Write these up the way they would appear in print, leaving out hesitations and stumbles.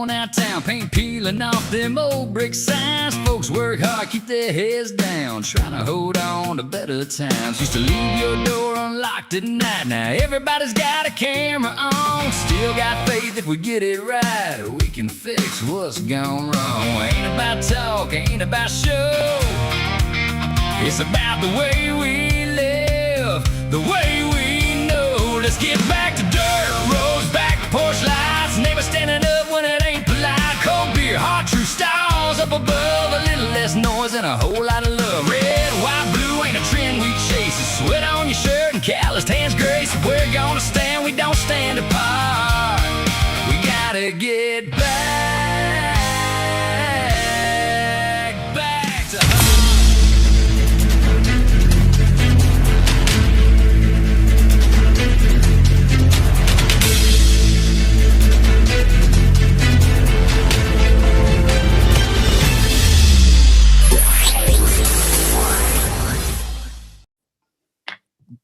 worn out town, paint peeling off them old brick signs. Folks work hard, keep their heads down, trying to hold on to better times. Used to leave your door unlocked at night. Now everybody's got a camera on. Still got faith if we get it right, we can fix what's gone wrong. Ain't about talk, ain't about show. It's about the way we live, the way we know. Let's get back to dirt roads, back to porch lights. Neighbors standing up when it ain't polite. Cold beer, hot true stars up above. A little less noise and a whole lot of love. Red, white, blue ain't a trend we chase. It's sweat on your shirt and calloused hands grace. If we're gonna stand, we don't stand apart. We gotta get back to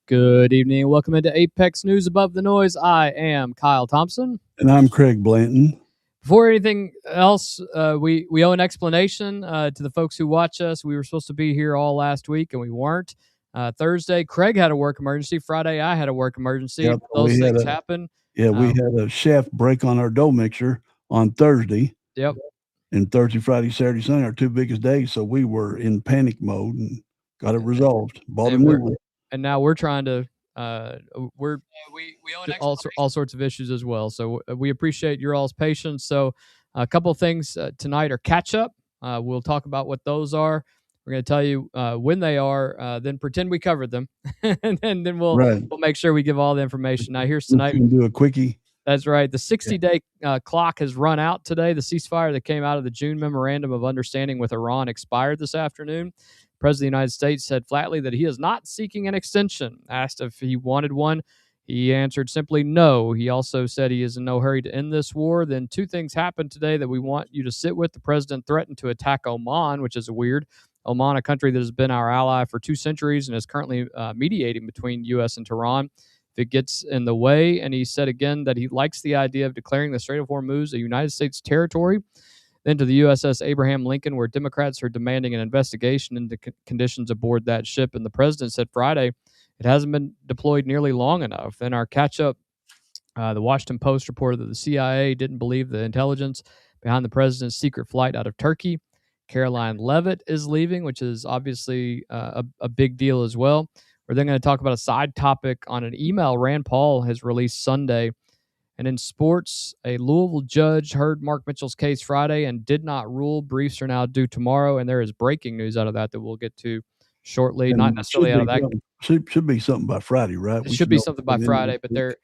Good evening. Welcome into Apex News Above the Noise. I am Kyle Thompson. And I'm Craig Blanton. Before anything else, we owe an explanation to the folks who watch us. We were supposed to be here all last week, and we weren't. Thursday, Craig had a work emergency. Friday, I had a work emergency. Yep, Those things happen. Yeah, we had a shaft break on our dough mixer on Thursday. Yep. And Thursday, Friday, Saturday, Sunday, our two biggest days. So we were in panic mode and got it resolved. Bought a new one. And now we're trying to we own all sorts of issues as well. So we appreciate your all's patience. So a couple of things tonight are catch up. We'll talk about what those are. We're going to tell you when they are. Then pretend we covered them, and then we'll make sure we give all the information. Now here's tonight. We can do a quickie. That's right. The 60-day clock has run out today. The ceasefire that came out of the June memorandum of understanding with Iran expired this afternoon. The President of the United States said flatly that he is not seeking an extension. Asked if he wanted one, he answered simply no. He also said he is in no hurry to end this war. Then two things happened today that we want you to sit with. The president threatened to attack Oman, which is weird. Oman, a country that has been our ally for 2 centuries and is currently mediating between U.S. and Tehran, if it gets in the way. And he said again that he likes the idea of declaring the Strait of Hormuz a United States territory. Then to the USS Abraham Lincoln, where Democrats are demanding an investigation into conditions aboard that ship. And the president said Friday it hasn't been deployed nearly long enough. In our catch-up, the Washington Post reported that the CIA didn't believe the intelligence behind the president's secret flight out of Turkey. Karoline Leavitt is leaving, which is obviously a big deal as well. We're then going to talk about a side topic on an email Rand Paul has released Sunday. And in sports, a Louisville judge heard Mark Mitchell's case Friday and did not rule. Briefs are now due tomorrow, and there is breaking news out of that we'll get to shortly. And not necessarily out of that. Should be something by Friday, right? It should be something by Friday, but there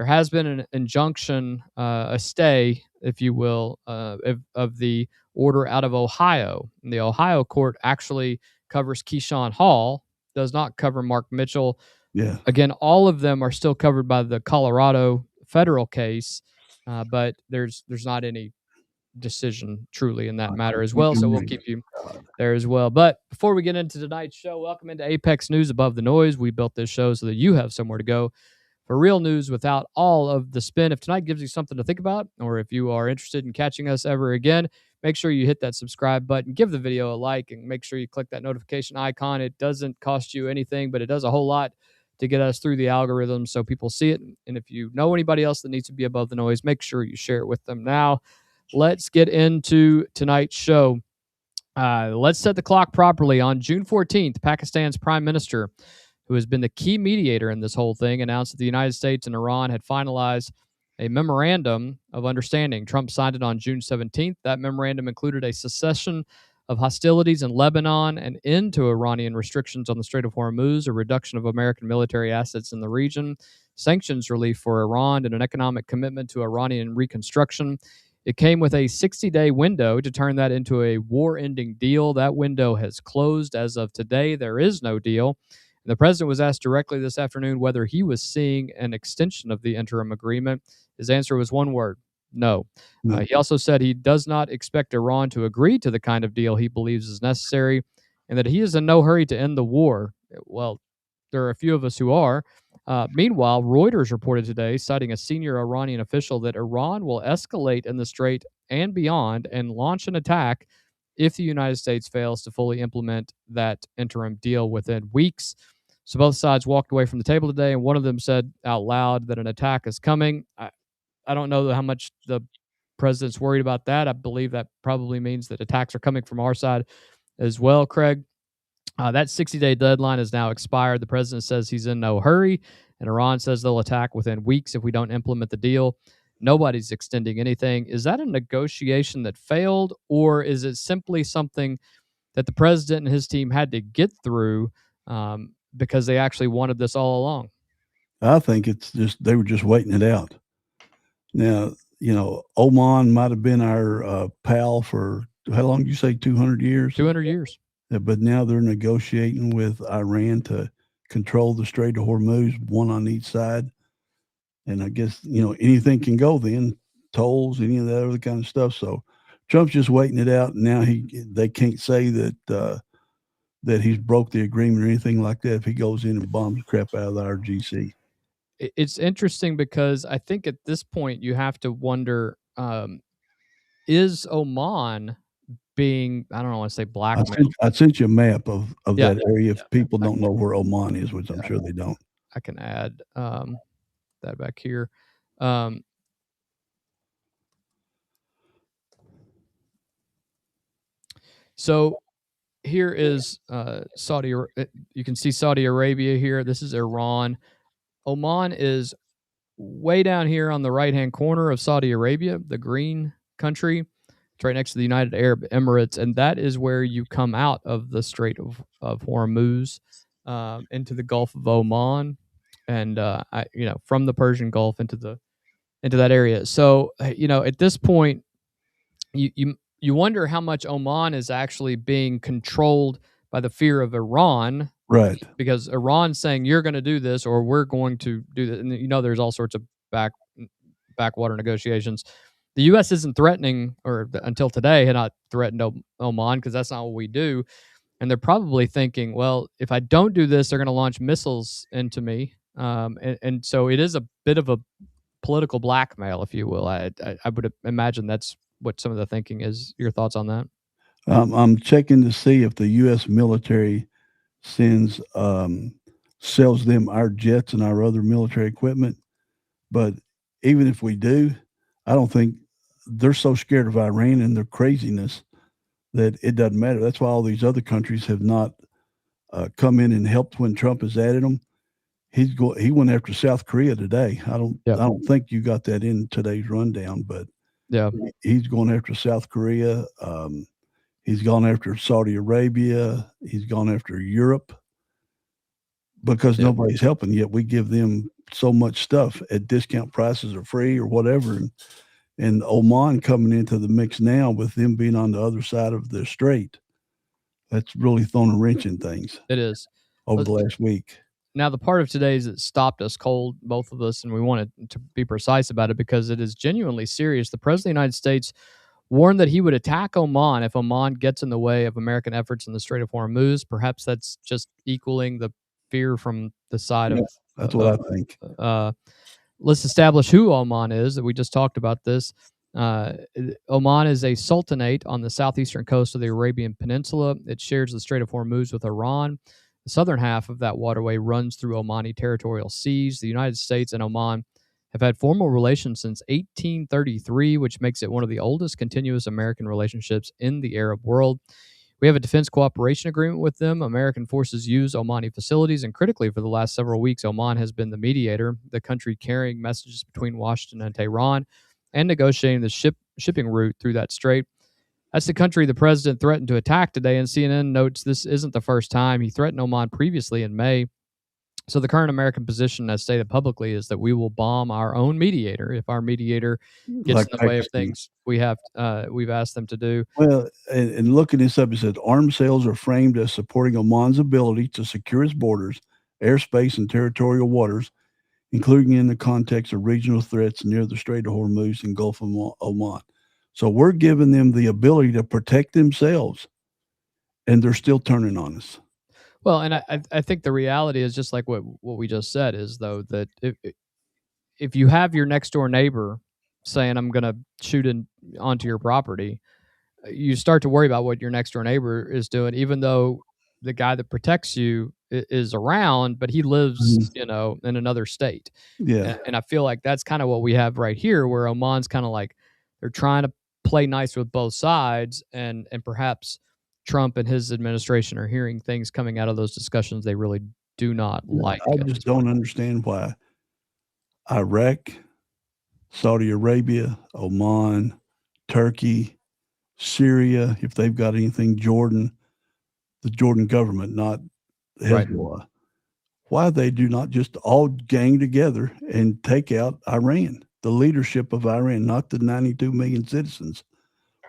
has been an injunction, a stay, if you will, of the order out of Ohio. And the Ohio court actually covers Keyshawn Hall, does not cover Mark Mitchell. Yeah. Again, all of them are still covered by the Colorado federal case, but there's not any decision truly in that matter as well. So we'll keep you there as well. But before we get into tonight's show, welcome into Apex News Above the Noise. We built this show so that you have somewhere to go for real news without all of the spin. If tonight gives you something to think about, or if you are interested in catching us ever again, make sure you hit that subscribe button, give the video a like, and make sure you click that notification icon. It doesn't cost you anything, but it does a whole lot to get us through the algorithm so people see it. And if you know anybody else that needs to be above the noise, make sure you share it with them. Now, let's get into tonight's show. Let's set the clock properly. On June 14th, Pakistan's prime minister, who has been the key mediator in this whole thing, announced that the United States and Iran had finalized a memorandum of understanding. Trump signed it on June 17th. That memorandum included a cessation of hostilities in Lebanon, an end to Iranian restrictions on the Strait of Hormuz, a reduction of American military assets in the region, sanctions relief for Iran, and an economic commitment to Iranian reconstruction. It came with a 60-day window to turn that into a war-ending deal. That window has closed as of today. There is no deal. And the president was asked directly this afternoon whether he was seeing an extension of the interim agreement. His answer was one word: no. He also said he does not expect Iran to agree to the kind of deal he believes is necessary, and that he is in no hurry to end the war. Well, there are a few of us who are. Meanwhile, Reuters reported today, citing a senior Iranian official, that Iran will escalate in the Strait and beyond and launch an attack if the United States fails to fully implement that interim deal within weeks. So both sides walked away from the table today, and one of them said out loud that an attack is coming. I don't know how much the president's worried about that. I believe that probably means that attacks are coming from our side as well, Craig. That 60-day deadline has now expired. The president says he's in no hurry, and Iran says they'll attack within weeks if we don't implement the deal. Nobody's extending anything. Is that a negotiation that failed, or is it simply something that the president and his team had to get through because they actually wanted this all along? I think it's just they were just waiting it out. Now, Oman might have been our pal for how long? Did you say 200 years? 200 years. But now they're negotiating with Iran to control the Strait of Hormuz, one on each side. And I guess, anything can go then, tolls, any of that other kind of stuff. So Trump's just waiting it out. And now they can't say that he's broke the agreement or anything like that if he goes in and bombs the crap out of the IRGC. It's interesting because I think at this point you have to wonder, is Oman being, I don't want to say blackmailed. I sent you a map of that area. If people don't know where Oman is, which I'm sure they don't. I can add that back here. So here is Saudi. You can see Saudi Arabia here. This is Iran. Oman is way down here on the right-hand corner of Saudi Arabia, the green country. It's right next to the United Arab Emirates, and that is where you come out of the Strait of Hormuz into the Gulf of Oman, and from the Persian Gulf into that area. So at this point, you wonder how much Oman is actually being controlled by the fear of Iran, right? Because Iran's saying you're going to do this or we're going to do that, and there's all sorts of backwater negotiations. The U.S. isn't threatening, or until today had not threatened Oman, because that's not what we do. And they're probably thinking, well, if I don't do this, they're going to launch missiles into me, and so it is a bit of a political blackmail, if you will. I would imagine that's what some of the thinking is. Your thoughts on that? I'm checking to see if the U.S. military sells them our jets and our other military equipment. But even if we do, I don't think they're so scared of Iran and their craziness that it doesn't matter. That's why all these other countries have not come in and helped when Trump has added them. He went after South Korea today. I don't think you got that in today's rundown, but he's going after South Korea. He's gone after Saudi Arabia. He's gone after Europe because nobody's helping, yet we give them so much stuff at discount prices or free or whatever. And Oman coming into the mix now with them being on the other side of the strait, that's really thrown a wrench in things. It is. Over the last week. Now, the part of today is it stopped us cold, both of us, and we wanted to be precise about it because it is genuinely serious. The President of the United States warned that he would attack Oman if Oman gets in the way of American efforts in the Strait of Hormuz. Perhaps that's just equaling the fear from the side of... That's what I think. Let's establish who Oman is. We just talked about this. Oman is a sultanate on the southeastern coast of the Arabian Peninsula. It shares the Strait of Hormuz with Iran. The southern half of that waterway runs through Omani territorial seas. The United States and Oman have had formal relations since 1833, which makes it one of the oldest continuous American relationships in the Arab world. We have a defense cooperation agreement with them. American forces use Omani facilities, and critically, for the last several weeks, Oman has been the mediator, the country carrying messages between Washington and Tehran and negotiating the shipping route through that strait. That's the country the president threatened to attack today, and CNN notes this isn't the first time. He threatened Oman previously in May. So the current American position, as stated publicly, is that we will bomb our own mediator if our mediator gets in the way of things we've asked them to do. Well, and looking this up, it said arms sales are framed as supporting Oman's ability to secure its borders, airspace, and territorial waters, including in the context of regional threats near the Strait of Hormuz and Gulf of Oman. So we're giving them the ability to protect themselves, and they're still turning on us. Well, and I think the reality is just like what we just said is, though, that if you have your next door neighbor saying, I'm going to shoot onto your property, you start to worry about what your next door neighbor is doing, even though the guy that protects you is around, but he lives, in another state. Yeah. And I feel like that's kind of what we have right here, where Oman's kind of like they're trying to play nice with both sides, and perhaps Trump and his administration are hearing things coming out of those discussions they really do not like. I just don't understand why Iraq, Saudi Arabia, Oman, Turkey, Syria, if they've got anything, Jordan, the Jordan government, not Hezbollah, why they do not just all gang together and take out Iran, the leadership of Iran, not the 92 million citizens.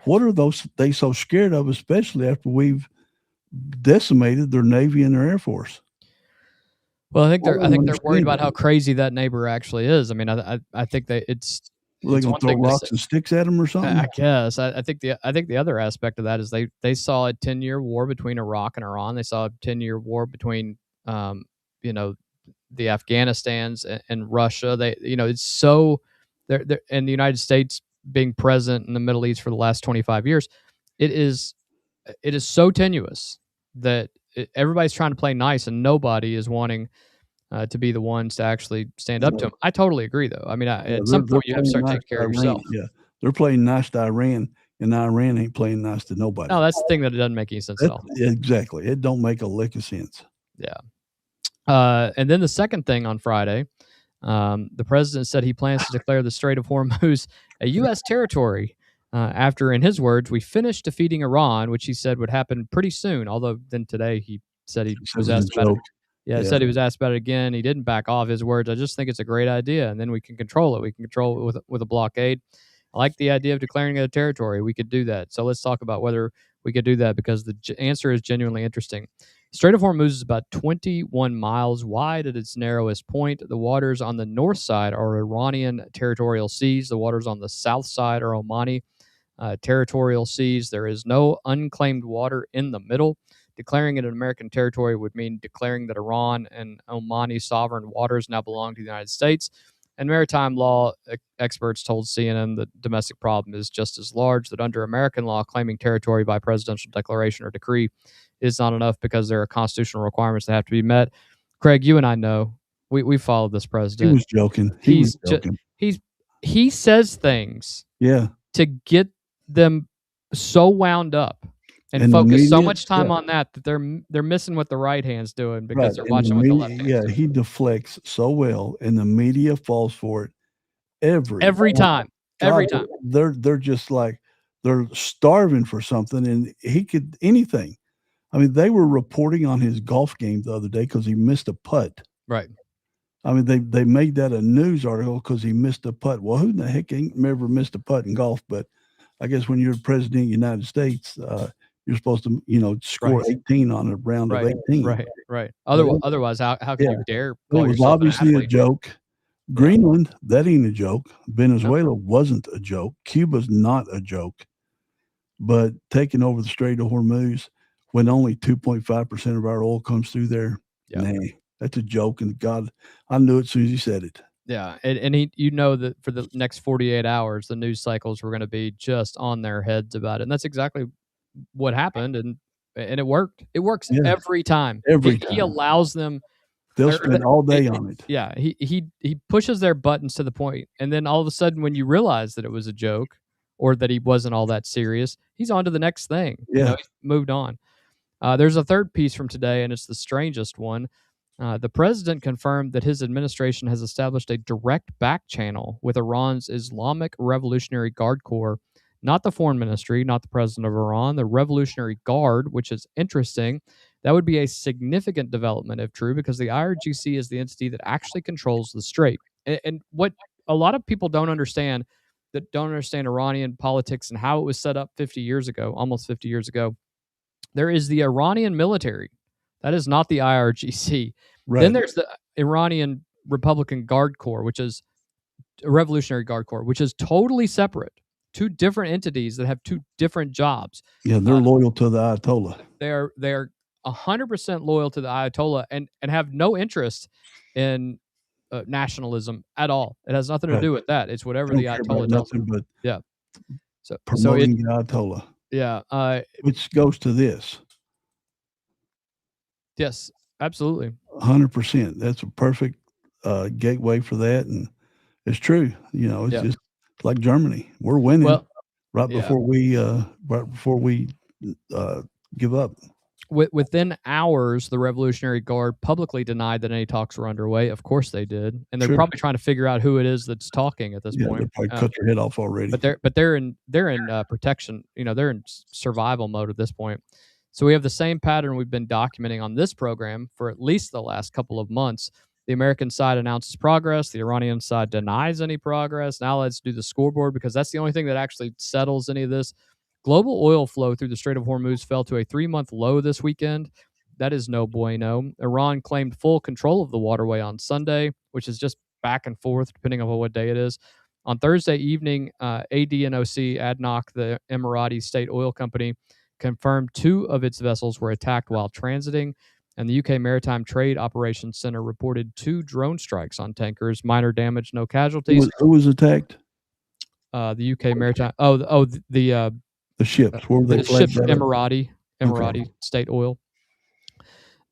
What are they so scared of, especially after we've decimated their Navy and their Air Force? Well, I think they're worried about how crazy that neighbor actually is. I mean, I think that it's. Well, they're going to throw rocks and sticks at them or something? I guess. I think the other aspect of that is they saw a 10-year war between Iraq and Iran. They saw a 10-year war between the Afghanistans and Russia. It's so they're and the United States being present in the Middle East for the last 25 years. It is so tenuous that everybody's trying to play nice, and nobody is wanting to be the ones to actually stand up to them. I totally agree, though. I mean, at some point you have to start taking care of yourself. Yeah, they're playing nice to Iran, and Iran ain't playing nice to nobody. No, that's the thing that it doesn't make any sense at all. Exactly. It don't make a lick of sense. Yeah. And then the second thing on Friday, the president said he plans to declare the Strait of Hormuz a U.S. territory after, in his words, we finished defeating Iran, which he said would happen pretty soon. Although then today he said he was asked about it. Yeah, said he was asked about it again. He didn't back off his words. I just think it's a great idea, and then we can control it. We can control it with a blockade. I like the idea of declaring it a territory. We could do that. So let's talk about whether we could do that, because the answer is genuinely interesting. Strait of Hormuz is about 21 miles wide at its narrowest point. The waters on the north side are Iranian territorial seas. The waters on the south side are Omani territorial seas. There is no unclaimed water in the middle. Declaring it an American territory would mean declaring that Iran and Omani sovereign waters now belong to the United States. And maritime law experts told CNN the domestic problem is just as large, that under American law, claiming territory by presidential declaration or decree is not enough because there are constitutional requirements that have to be met. Craig, you and I know, we followed this president. He was joking. He says things to get them so wound up and focus so much time on that they're missing what the right hand's doing because they're watching what the left hand's doing. He deflects so well, and the media falls for it every time. Every time. They're just like they're starving for something, and he could anything. I mean, they were reporting on his golf game the other day because he missed a putt. Right. I mean, they made that a news article because he missed a putt. Well, who in the heck ain't ever missed a putt in golf? But I guess when you're president of the United States, you're supposed to, score 18 on a round of 18. Right. Otherwise, how can you dare call it was yourself obviously a joke. Greenland, that ain't a joke. Venezuela wasn't a joke. Cuba's not a joke. But taking over the Strait of Hormuz when only 2.5% of our oil comes through there, that's a joke. And God, I knew it as soon as he said it. Yeah, and that for the next 48 hours, the news cycles were going to be just on their heads about it. And that's exactly what happened, and it worked. It works every time. He allows them. They'll spend all day on it. Yeah, he pushes their buttons to the point, and then all of a sudden, when you realize that it was a joke or that he wasn't all that serious, he's on to the next thing. Yeah, he's moved on. There's a third piece from today, and it's the strangest one. The president confirmed that his administration has established a direct back channel with Iran's Islamic Revolutionary Guard Corps. Not the foreign ministry, not the president of Iran, the Revolutionary Guard, which is interesting. That would be a significant development if true, because the IRGC is the entity that actually controls the strait. And what a lot of people don't understand Iranian politics and how it was set up 50 years ago, almost 50 years ago, there is the Iranian military. That is not the IRGC. Right. Then there's the Iranian Republican Guard Corps, which is a Revolutionary Guard Corps, which is totally separate. Two different entities that have two different jobs. Yeah, they're loyal to the Ayatollah. They're 100% loyal to the Ayatollah and have no interest in nationalism at all. It has nothing to Right. do with that. It's whatever Don't the care Ayatollah about tells nothing them. but Yeah. So it, promoting the Ayatollah, yeah, which goes to this. yes, absolutely. 100%. That's a perfect gateway for that, and it's true. You know, it's Yeah. just like Germany. We're winning Well, right yeah. before we give up. Within hours, the Revolutionary Guard publicly denied that any talks were underway. Of course they did, and they're Sure. probably trying to figure out who it is that's talking at this Yeah, they point. probably cut their head off already. But they're in protection. You know, they're in survival mode at this point. So we have the same pattern we've been documenting on this program for at least the last couple of months. The American side announces progress. The Iranian side denies any progress. Now let's do the scoreboard, because that's the only thing that actually settles any of this. Global oil flow through the Strait of Hormuz fell to a 3-month low this weekend. That is no bueno. Iran claimed full control of the waterway on Sunday, which is just back and forth depending on what day it is. On Thursday evening, ADNOC, ADNOC, the Emirati state oil company, confirmed 2 of its vessels were attacked while transiting, and the UK Maritime Trade Operations Center reported 2 drone strikes on tankers. Minor damage, no casualties. Who was attacked? The UK Maritime. The ships. Where were they? The ship flagged that up? Emirati State Oil.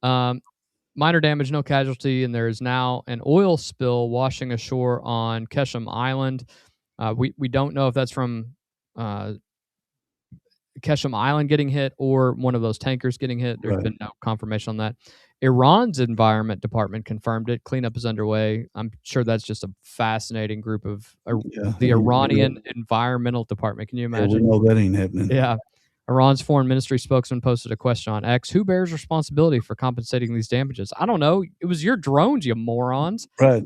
Minor damage, no casualty, and there is now an oil spill washing ashore on Qeshm Island. We don't know if that's from Qeshm Island getting hit or one of those tankers getting hit. There's been no confirmation on that. Iran's Environment Department confirmed it. Cleanup is underway. I'm sure that's just a fascinating group of the Iranian Environmental Department. Can you imagine? Yeah, we know that ain't happening. Yeah. Iran's foreign ministry spokesman posted a question on X. Who bears responsibility for compensating these damages? I don't know. It was your drones, you morons. Right.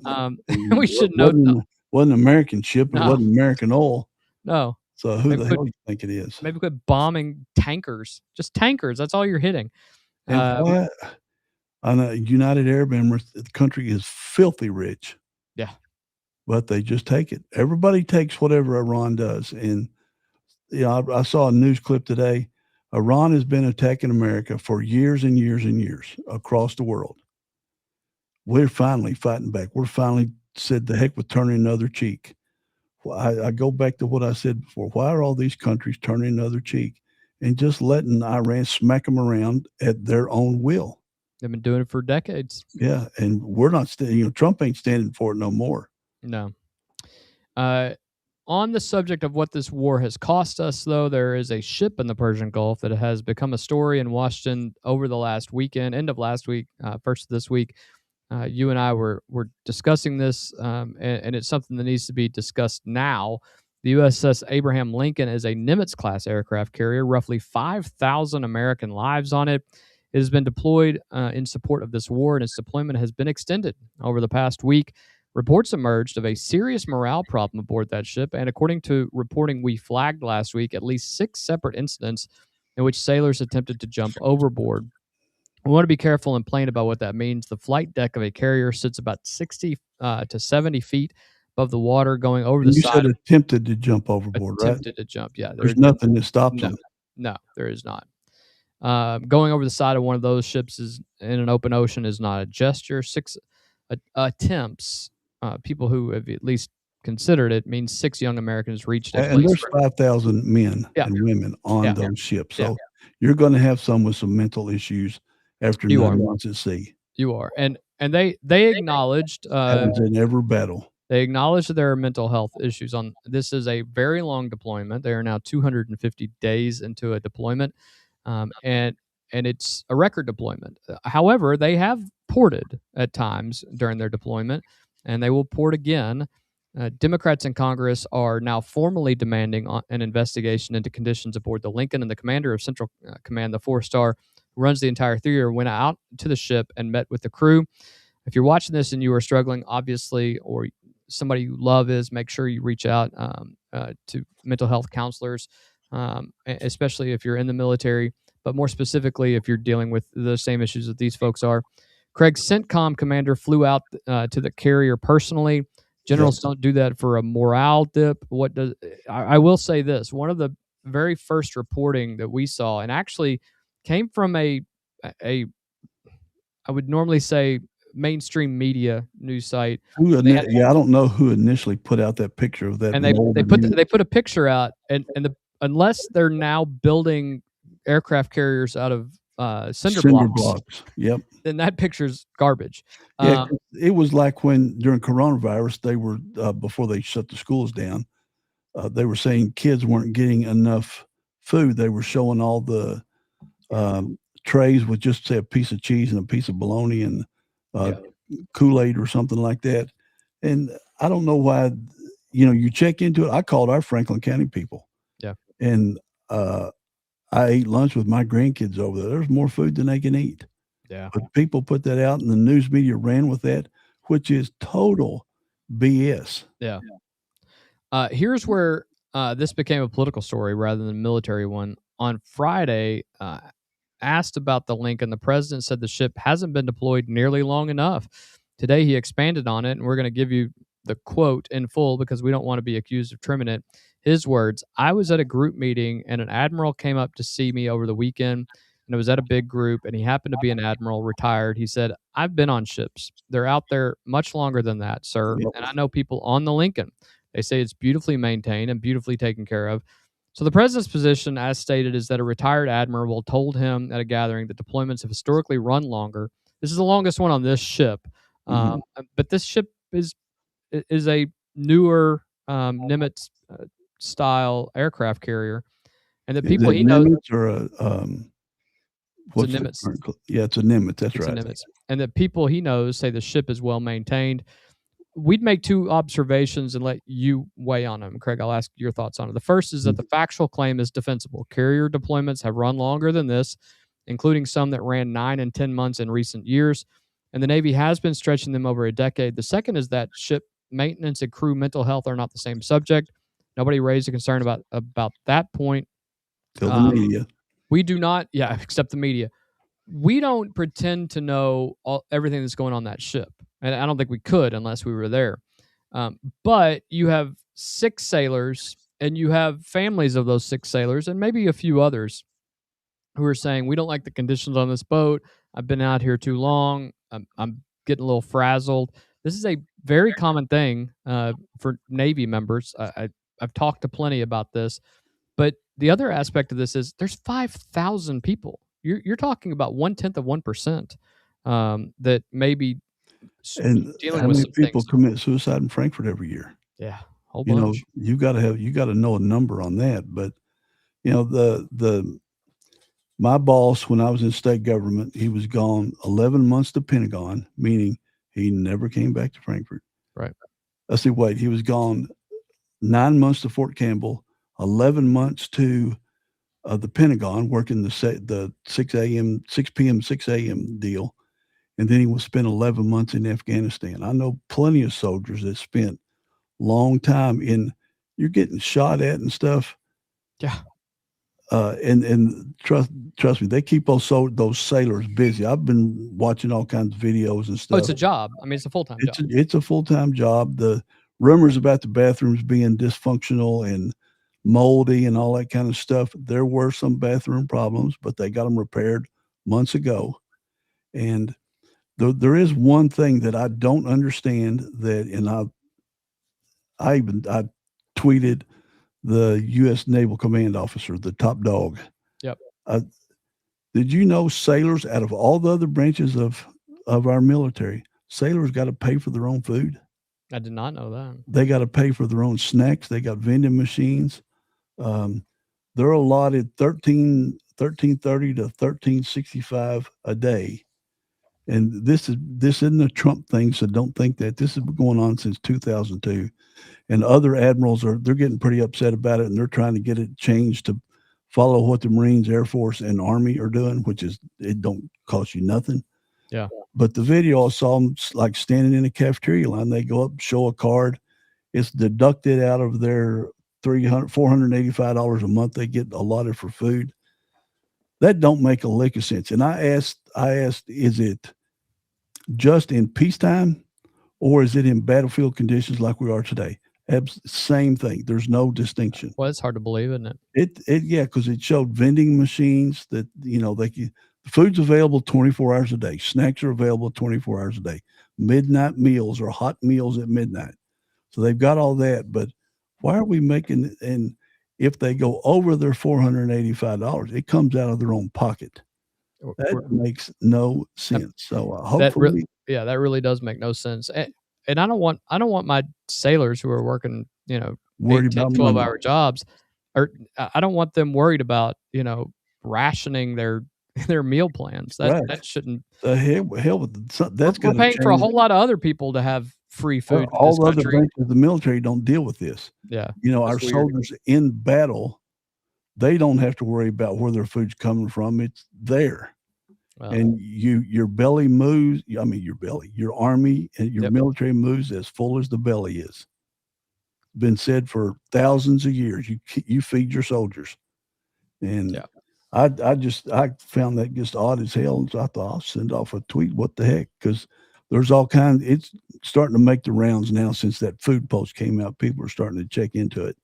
We should know. Wasn't an American ship. It wasn't American oil. No. So who the hell do you think it is? Maybe quit bombing tankers. Just tankers. That's all you're hitting. And why? On a United Arab Emirates, the country is filthy rich. Yeah. But they just take it. Everybody takes whatever Iran does. And I saw a news clip today. Iran has been attacking America for years and years and years across the world. We're finally fighting back. We're finally said the heck with turning another cheek. I go back to what I said before. Why are all these countries turning another cheek and just letting Iran smack them around at their own will? They've been doing it for decades. Yeah, and we're not Trump ain't standing for it no more. No. On the subject of what this war has cost us, though, there is a ship in the Persian Gulf that has become a story in Washington over the last weekend, end of last week, first of this week. You and I were discussing this, and it's something that needs to be discussed now. The USS Abraham Lincoln is a Nimitz-class aircraft carrier, roughly 5,000 American lives on it. It has been deployed in support of this war, and its deployment has been extended over the past week. Reports emerged of a serious morale problem aboard that ship, and according to reporting we flagged last week, at least 6 separate incidents in which sailors attempted to jump overboard. We want to be careful and plain about what that means. The flight deck of a carrier sits about 60 to 70 feet above the water, going over the side. You said attempted to jump overboard, right? Attempted to jump, yeah. There's nothing that stops them. No, there is not. Going over the side of one of those ships is in an open ocean is not a gesture. 6 attempts, people who have at least considered it, means 6 young Americans reached it. And there's 5,000 men and women on those ships. So you're going to have some with some mental issues after 9 months at sea. You are. And they acknowledged happens in every battle. They acknowledged that there are mental health issues on this. Is a very long deployment. They are now 250 days into a deployment. And it's a record deployment. However, they have ported at times during their deployment, and they will port again. Democrats in Congress are now formally demanding an investigation into conditions aboard the Lincoln, and the commander of Central Command, the 4-star, who runs the entire theater, went out to the ship and met with the crew. If you're watching this and you are struggling, obviously, or somebody you love is, make sure you reach out to mental health counselors, especially if you're in the military, but more specifically if you're dealing with the same issues that these folks are. Craig, CENTCOM commander, flew out to the carrier personally. Generals don't do that for a morale dip. I will say this. One of the very first reporting that we saw, and actually came from a a I would normally say mainstream media news site. I They had, don't know who initially put out that picture of that. and they molded put meat. they put a picture out, and unless they're now building aircraft carriers out of cinder blocks, Yep. then that picture's garbage. Yeah, it was like when during coronavirus they were before they shut the schools down. They were saying kids weren't getting enough food. They were showing all the trays with just say a piece of cheese and a piece of bologna and Kool-Aid or something like that. And I don't know why, you check into it. I called our Franklin County people. Yeah. And I ate lunch with my grandkids over there. There's more food than they can eat. Yeah. But people put that out and the news media ran with that, which is total BS. Yeah. Here's where this became a political story rather than a military one. On Friday, asked about the link, and the president said the ship hasn't been deployed nearly long enough. Today, he expanded on it, and we're going to give you the quote in full because we don't want to be accused of trimming it. His words: "I was at a group meeting, and an admiral came up to see me over the weekend, and it was at a big group, and he happened to be an admiral, retired. He said, 'I've been on ships. They're out there much longer than that, sir, and I know people on the Lincoln. They say it's beautifully maintained and beautifully taken care of.'" So the president's position, as stated, is that a retired admiral told him at a gathering that deployments have historically run longer. This is the longest one on this ship, but this ship is a newer Nimitz style aircraft carrier, and the people he knows. Nimitz or what's it's a Nimitz. Yeah, it's a Nimitz. That's It's right. a Nimitz. And the people he knows say the ship is well maintained. We'd make two observations and let you weigh on them. Craig, I'll ask your thoughts on it. The first is that the factual claim is defensible. Carrier deployments have run longer than this, including some that ran 9 and 10 months in recent years, and the Navy has been stretching them over a decade. The second is that ship maintenance and crew mental health are not the same subject. Nobody raised a concern about that point. Till the media. We do not, except the media. We don't pretend to know everything that's going on that ship. And I don't think we could unless we were there. But you have 6 sailors, and you have families of those 6 sailors, and maybe a few others who are saying, we don't like the conditions on this boat. I've been out here too long. I'm getting a little frazzled. This is a very common thing for Navy members. I've talked to plenty about this. But the other aspect of this is there's 5,000 people. You're talking about 1/10 of 1% that may be and dealing how with many some people things. commit suicide in Frankfurt every year? Yeah, whole bunch. You got to know a number on that. But my boss, when I was in state government, he was gone 11 months to Pentagon, meaning he never came back to Frankfurt. Right. He was gone 9 months to Fort Campbell, 11 months to the Pentagon, working the 6 p.m., 6 a.m. deal. And then he was spent 11 months in Afghanistan. I know plenty of soldiers that spent long time you're getting shot at and stuff. Yeah. And trust me, they keep those sailors busy. I've been watching all kinds of videos and stuff. Oh, it's a job. I mean, it's a full-time job. It's a full-time job. The rumors about the bathrooms being dysfunctional and moldy and all that kind of stuff, there were some bathroom problems, but they got them repaired months ago. And there is one thing that I don't understand and I tweeted the U.S. Naval Command officer, the top dog. Yep. Did you know sailors, out of all the other branches of our military, sailors got to pay for their own food? I did not know that. They got to pay for their own snacks. They got vending machines. They're allotted $13.30 to $13.65 a day. And this isn't a Trump thing, so don't think that. This has been going on since 2002. And other admirals they're getting pretty upset about it, and they're trying to get it changed to follow what the Marines, Air Force, and Army are doing, which is it don't cost you nothing. Yeah. But the video, I saw them like standing in a cafeteria line. They go up, show a card. It's deducted out of their $485 a month they get allotted for food. That don't make a lick of sense. And I asked, is it just in peacetime or is it in battlefield conditions like we are today? Same thing. There's no distinction. Well, it's hard to believe, isn't it? Yeah, because it showed vending machines that Food's available 24 hours a day. Snacks are available 24 hours a day. Midnight meals or hot meals at midnight. So they've got all that. But why are we making, and if they go over their $485, it comes out of their own pocket. That makes no sense. So hopefully, that really does make no sense. And I don't want my sailors who are working, worried 8, 10, about 12-hour jobs, or I don't want them worried about, rationing their meal plans. That shouldn't. The hell with that's we're paying for a whole lot of other people to have free food. All the other branches of the military don't deal with this. Yeah, our soldiers in battle, they don't have to worry about where their food's coming from. It's there. Well, and your belly moves. I mean, your army and your military moves as full as the belly is. Been said for thousands of years. You feed your soldiers, and I found that just odd as hell. And so I thought I'll send off a tweet. What the heck? Because there's all kinds. It's starting to make the rounds now since that food post came out. People are starting to check into it.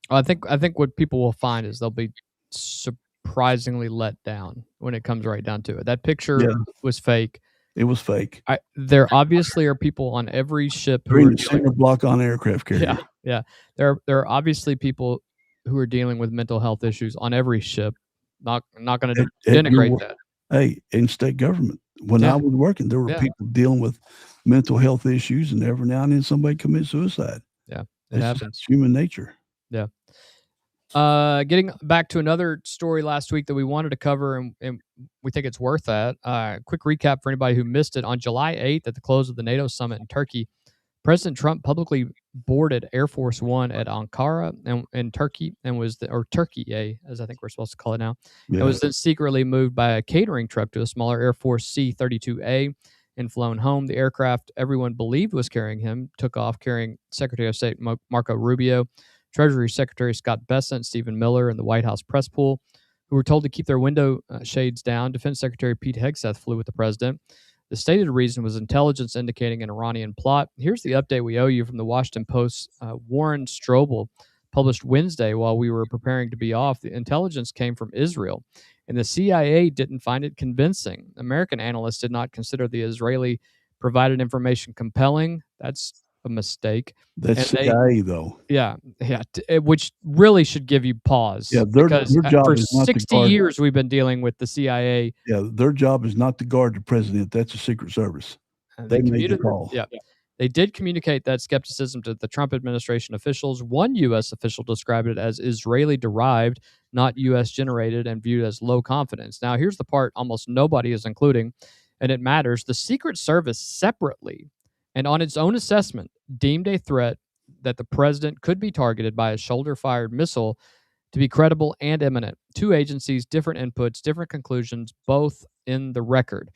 I think what people will find is they'll be surprisingly let down when it comes right down to it. That picture was fake. It was fake. There obviously are people on every ship who are center block on aircraft carrier. Yeah. There are obviously people who are dealing with mental health issues on every ship. Not going to denigrate that. Hey, in state government, when I was working, there were people dealing with mental health issues, and every now and then somebody commits suicide. Yeah, it happens. It's human nature. Yeah. Getting back to another story last week that we wanted to cover, and we think it's worth that. Quick recap for anybody who missed it. On July 8th, at the close of the NATO summit in Turkey, President Trump publicly boarded Air Force One at Ankara in Turkey, and Turkey, as I think we're supposed to call it now. And was then secretly moved by a catering truck to a smaller Air Force C-32A and flown home. The aircraft everyone believed was carrying him took off carrying Secretary of State Marco Rubio, Treasury Secretary Scott Bessent, Stephen Miller, and the White House press pool, who were told to keep their window shades down. Defense Secretary Pete Hegseth flew with the president. The stated reason was intelligence indicating an Iranian plot. Here's the update we owe you from the Washington Post's Warren Strobel, published Wednesday while we were preparing to be off. The intelligence came from Israel, and the CIA didn't find it convincing. American analysts did not consider the Israeli provided information compelling. That's a mistake. That's CIA, though. Yeah, which really should give you pause. Yeah, their job for is not 60 years we've been dealing with the CIA. Yeah, their job is not to guard the president. That's the Secret Service. They made the call. Yeah, they did communicate that skepticism to the Trump administration officials. One U.S. official described it as Israeli-derived, not U.S.-generated, and viewed as low confidence. Now, here's the part almost nobody is including, and it matters. The Secret Service separately and on its own assessment, deemed a threat that the president could be targeted by a shoulder-fired missile to be credible and imminent. Two agencies, different inputs, different conclusions, both in the record.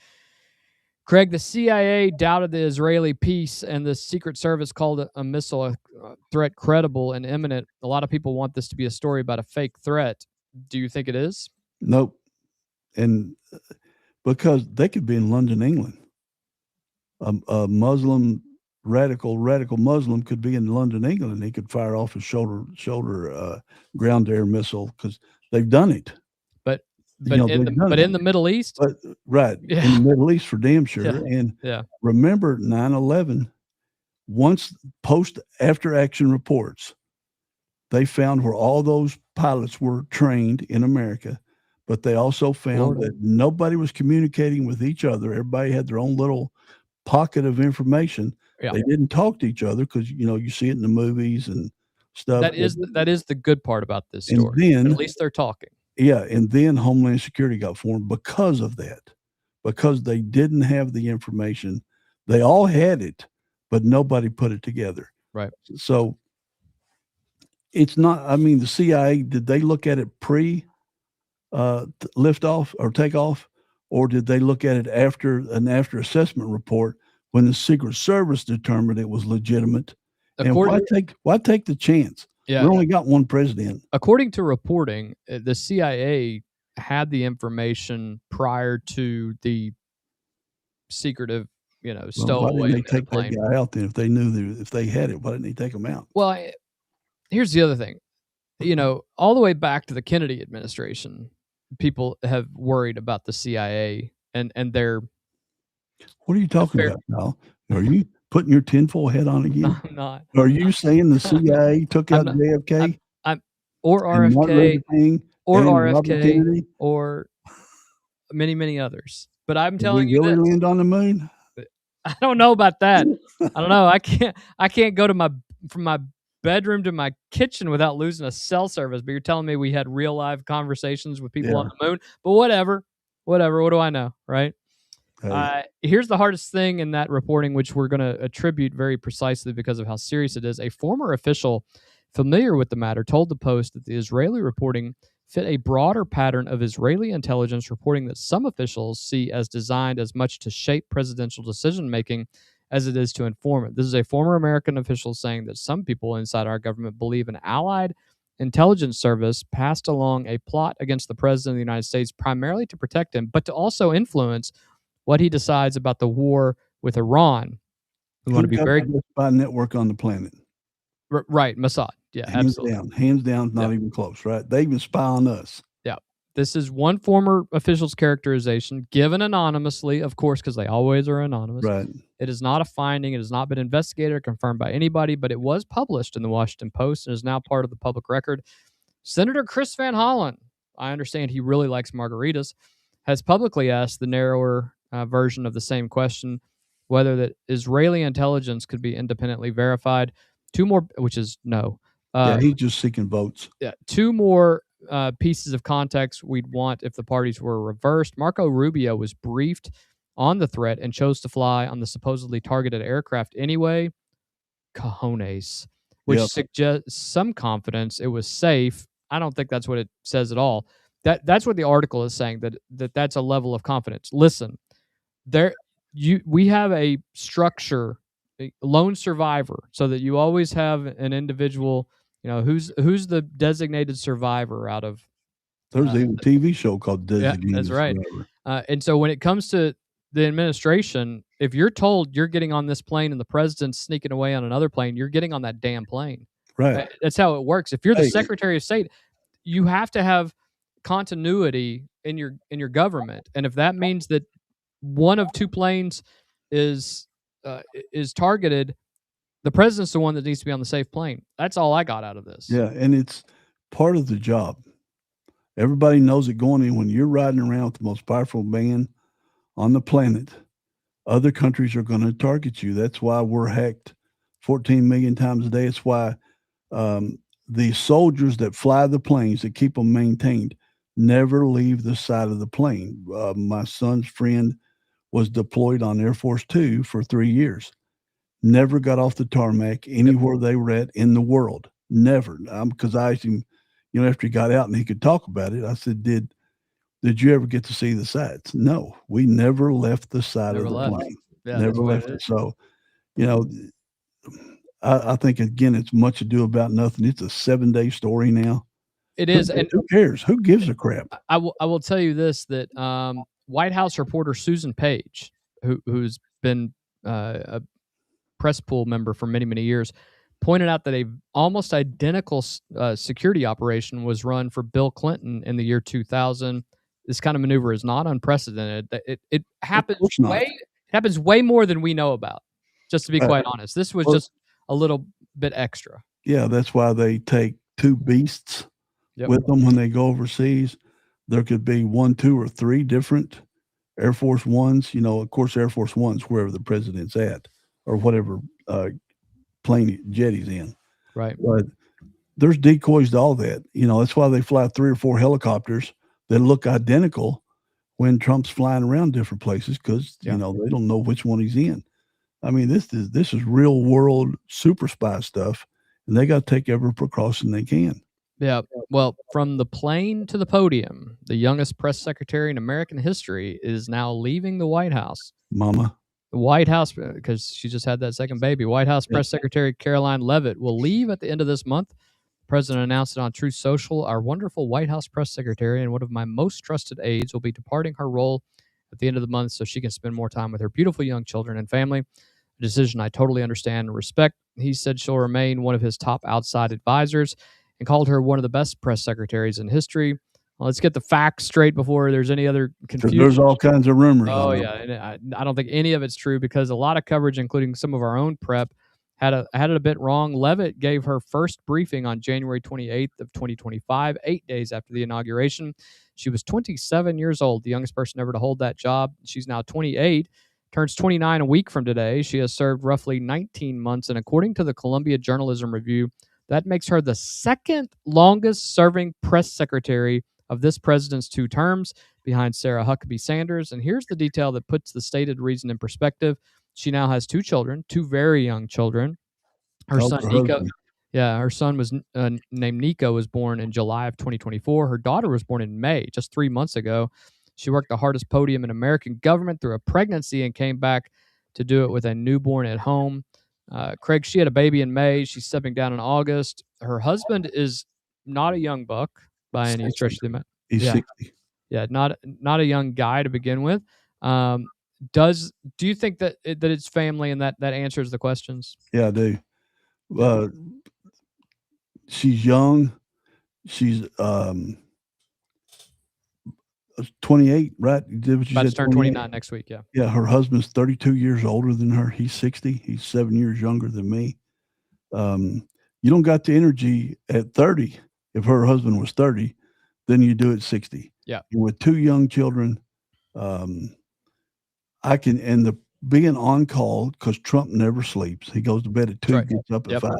Craig, the CIA doubted the Israeli piece, and the Secret Service called a missile threat credible and imminent. A lot of people want this to be a story about a fake threat. Do you think it is? Nope. And because they could be in London, England. A Muslim, radical Muslim could be in London, England, and he could fire off a shoulder ground-to-air missile because they've done it. But in the Middle East? In the Middle East for damn sure. And remember 9/11, once after-action reports, they found where all those pilots were trained in America, but they also found that nobody was communicating with each other. Everybody had their own little pocket of information. They didn't talk to each other because you see it in the movies and stuff. That is the good part about this story. And then, at least they're talking. Yeah, and then Homeland Security got formed because of that, because they didn't have the information. They all had it, but nobody put it together. Right. So it's not. I mean, the CIA, did they look at it pre liftoff or takeoff? Or did they look at it after an assessment report when the Secret Service determined it was legitimate? And why take the chance? We only got one president. According to reporting, the CIA had the information prior to the secretive, stowaway. Why didn't they take that guy out then? If they knew if they had it, why didn't they take him out? Well, here's the other thing. All the way back to the Kennedy administration, people have worried about the CIA and their. What are you talking about, pal? Are you putting your tinfoil hat on again? No, I'm not. Are you saying the CIA took out JFK? Or and Martin Luther RFK, King or and Robert RFK, Kennedy? or many, many others. But I'm Did telling we you really this. land on the moon? I don't know about that. I don't know. I can't go from my bedroom to my kitchen without losing a cell service. But you're telling me we had real live conversations with people on the moon. But whatever. What do I know, right? Hey. Here's the hardest thing in that reporting, which we're going to attribute very precisely because of how serious it is. A former official familiar with the matter told the Post that the Israeli reporting fit a broader pattern of Israeli intelligence reporting that some officials see as designed as much to shape presidential decision-making as it is to inform it. This is a former American official saying that some people inside our government believe an allied intelligence service passed along a plot against the president of the United States primarily to protect him, but to also influence what he decides about the war with Iran. We want to be very... the best spy network on the planet. Right, Mossad. Yeah, absolutely. Hands down, not even close, right? They even spy on us. Yeah. This is one former official's characterization, given anonymously, of course, because they always are anonymous. Right. It is not a finding. It has not been investigated or confirmed by anybody, but it was published in the Washington Post and is now part of the public record. Senator Chris Van Hollen, I understand he really likes margaritas, has publicly asked the narrower version of the same question, whether that Israeli intelligence could be independently verified. Two more, which is no. He's just seeking votes. Yeah, two more pieces of context we'd want if the parties were reversed. Marco Rubio was briefed on the threat and chose to fly on the supposedly targeted aircraft anyway. Cojones, which suggests some confidence it was safe. I don't think that's what it says at all. That's what the article is saying, that's a level of confidence. Listen, we have a structure, a lone survivor, so that you always have an individual. You know, who's the designated survivor out of... There's even a TV show called Designated that's right. Survivor. And so when it comes to the administration, if you're told you're getting on this plane and the president's sneaking away on another plane, you're getting on that damn plane. Right. That's how it works. If you're the Secretary of State, you have to have continuity in your government. And if that means that one of two planes is targeted, the president's the one that needs to be on the safe plane. That's all I got out of this. Yeah, and it's part of the job. Everybody knows it going in. When you're riding around with the most powerful man on the planet, other countries are going to target you. That's why we're hacked 14 million times a day. It's why the soldiers that fly the planes, that keep them maintained, never leave the side of the plane. My son's friend was deployed on Air Force 2 for 3 years. Never got off the tarmac anywhere they were at in the world. Never. Because I asked him, after he got out and he could talk about it, I said, did you ever get to see the sights? No, we never left the side of the plane. Yeah, never left it. So, I think, again, it's much ado about nothing. It's a 7-day story now. It is. And who cares? Who gives a crap? I will tell you this, that White House reporter Susan Page, who's been a press pool member for many, many years, pointed out that a almost identical security operation was run for Bill Clinton in the year 2000. This kind of maneuver is not unprecedented. It happens way more than we know about, just to be quite honest. This was just a little bit extra. Yeah, that's why they take two beasts with them when they go overseas. There could be 1, 2, or 3 different Air Force Ones. Of course, Air Force One's wherever the president's at, or whatever jet he's in. Right. But there's decoys to all that. That's why they fly 3 or 4 helicopters that look identical when Trump's flying around different places, because they don't know which one he's in. I mean, this is real world super spy stuff, and they got to take every precaution they can. Yeah. Well, from the plane to the podium, the youngest press secretary in American history is now leaving the White House. Mama. The White House, because she just had that second baby. White House Press Secretary Karoline Leavitt will leave at the end of this month. The president announced it on Truth Social. Our wonderful White House press secretary and one of my most trusted aides will be departing her role at the end of the month so she can spend more time with her beautiful young children and family. A decision I totally understand and respect. He said she'll remain one of his top outside advisors and called her one of the best press secretaries in history. Well, let's get the facts straight before there's any other 'Cause confusion. there's all kinds of rumors. Oh on it. yeah, and I don't think any of it's true because a lot of coverage, including some of our own prep, had it a bit wrong. Leavitt gave her first briefing on January 28th of 2025, 8 days after the inauguration. She was 27 years old, the youngest person ever to hold that job. She's now 28, turns 29 a week from today. She has served roughly 19 months, and according to the Columbia Journalism Review, that makes her the second longest serving press secretary of this president's 2 terms, behind Sarah Huckabee Sanders. And here's the detail that puts the stated reason in perspective. She now has 2 children, 2 very young children. Her son Nico, her son was named Nico, was born in July of 2024. Her daughter was born in May, just 3 months ago. She worked the hardest podium in American government through a pregnancy and came back to do it with a newborn at home. Craig, she had a baby in May. She's stepping down in August. Her husband is not a young buck by any stretch of the imagination. He's 60. Yeah, not a young guy to begin with. Do you think that it's family and that answers the questions? Yeah, I do. She's young. She's 28, right? You did what you About said. to turn 29 next week. Yeah. Yeah, her husband's 32 years older than her. He's 60. He's 7 years younger than me. You don't got the energy at 30. If her husband was 30, then you do it 60. Yeah. With 2 young children, I can, and the being on call, because Trump never sleeps. He goes to bed at 2, gets up at 5.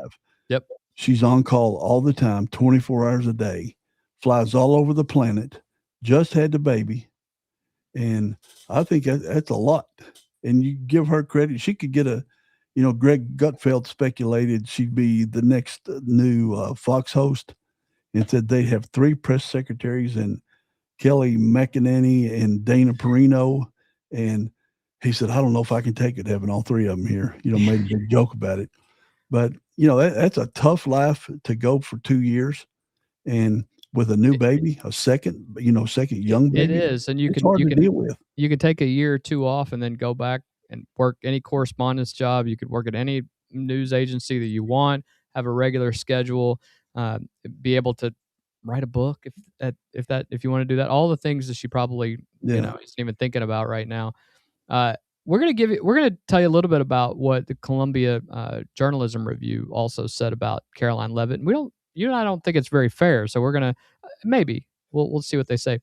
Yep. She's on call all the time, 24 hours a day, flies all over the planet, just had the baby. And I think that's a lot. And you give her credit. She could get Greg Gutfeld speculated she'd be the next new Fox host, and said they have 3 press secretaries, and Kelly McEnany and Dana Perino. And he said, I don't know if I can take it having all 3 of them here. Made a big joke about it. But, that's a tough life to go for 2 years. And with a new baby, a second young baby. It is. And you can deal with. You can take a year or 2 off and then go back and work any correspondence job. You could work at any news agency that you want, have a regular schedule, be able to write a book if you want to do that. All the things that she probably isn't even thinking about right now. We're going to tell you a little bit about what the Columbia Journalism Review also said about Karoline Leavitt. And you and I don't think it's very fair. So we're going to maybe we'll see what they say.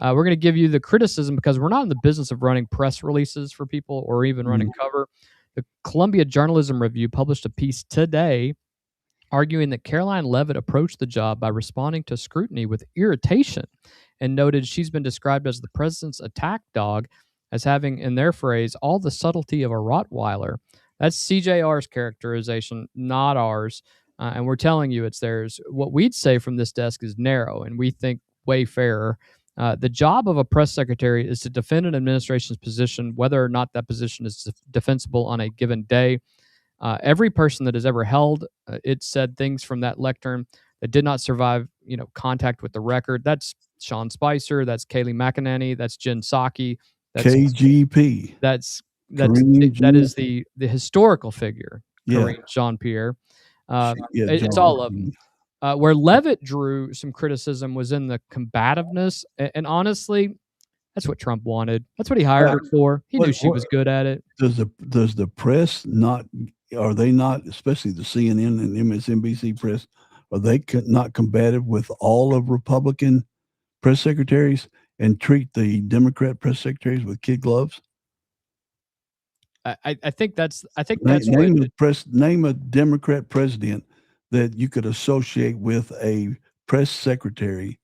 We're going to give you the criticism because we're not in the business of running press releases for people or even running cover. The Columbia Journalism Review published a piece today arguing that Karoline Leavitt approached the job by responding to scrutiny with irritation, and noted she's been described as the president's attack dog, as having, in their phrase, all the subtlety of a Rottweiler. That's CJR's characterization, not ours. And we're telling you it's theirs. What we'd say from this desk is narrow, and we think way fairer. The job of a press secretary is to defend an administration's position, whether or not that position is defensible on a given day. Every person that has ever held it said things from that lectern that did not survive, contact with the record. That's Sean Spicer. That's Kayleigh McEnany. That's Jen Psaki. That's KGP. That is the historical figure. Karine Jean-Pierre. It's all of them. Where Leavitt drew some criticism was in the combativeness, and honestly, that's what Trump wanted. That's what he hired her for. He knew she was good at it. Does the press not? Are they not, especially the CNN and MSNBC press, are they not combative with all of Republican press secretaries and treat the Democrat press secretaries with kid gloves? I think that's name a Democrat president that you could associate with a press secretary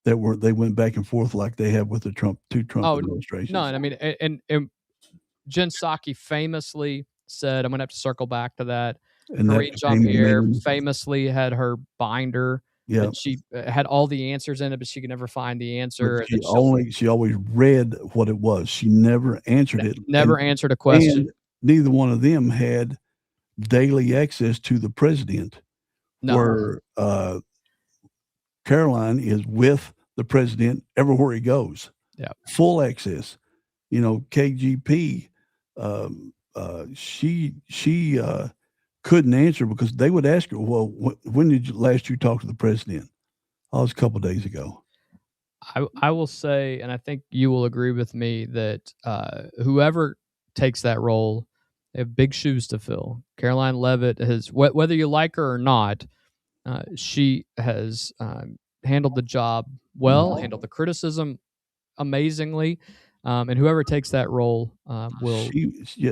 that they went back and forth like they have with the Trump administrations. No, I mean, and Jen Psaki famously said, I'm going to have to circle back to that. And Karine Jean-Pierre famously had her binder. Yeah, and she had all the answers in it, but she could never find the answer. She always read what it was. She never answered it. Never answered a question. And neither one of them had daily access to the president. No. Where Karoline is with the president everywhere he goes. Yeah, full access. KGP. She couldn't answer because they would ask her, well, when did you last talk to the president? Oh, it was a couple of days ago. I will say, and I think you will agree with me, that whoever takes that role, they have big shoes to fill. Karoline Leavitt has, whether you like her or not, she has handled the job well, handled the criticism amazingly, and whoever takes that role will.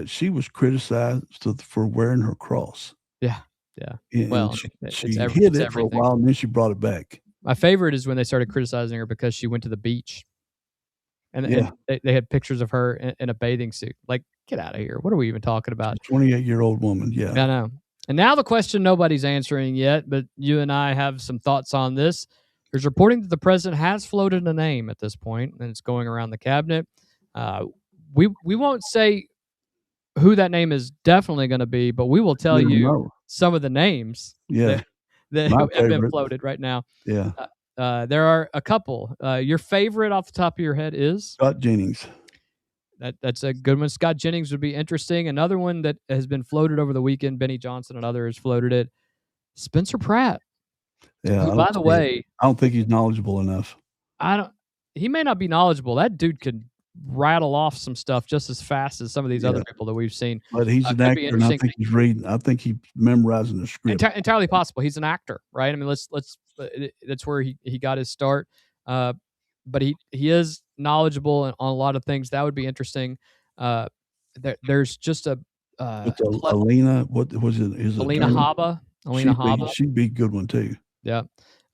She was criticized for wearing her cross. Yeah. And Well, she hid it for a while, and then she brought it back. My favorite is when they started criticizing her because she went to the beach, and they had pictures of her in a bathing suit. Like, get out of here! What are we even talking about? 28-year-old woman. Yeah, I know. And now the question nobody's answering yet, but you and I have some thoughts on this. There's reporting that the president has floated a name at this point, and it's going around the cabinet. We won't say who that name is definitely going to be, but we will tell you some of the names that have been floated right now. Yeah. There are a couple. Your favorite off the top of your head is? Scott Jennings. That's a good one. Scott Jennings would be interesting. Another one that has been floated over the weekend, Benny Johnson and others floated it, Spencer Pratt. Yeah. Who, by the way, I don't think he's knowledgeable enough. He may not be knowledgeable. That dude could rattle off some stuff just as fast as some of these other people that we've seen. But he's an actor, and I think he's reading. I think he's memorizing the script. Entirely possible. He's an actor, right? I mean, let's. That's where he got his start. But he is knowledgeable on a lot of things. That would be interesting. There's just a Alina. What was it? Alina Habba. Alina Habba. She'd be a good one too. Yeah.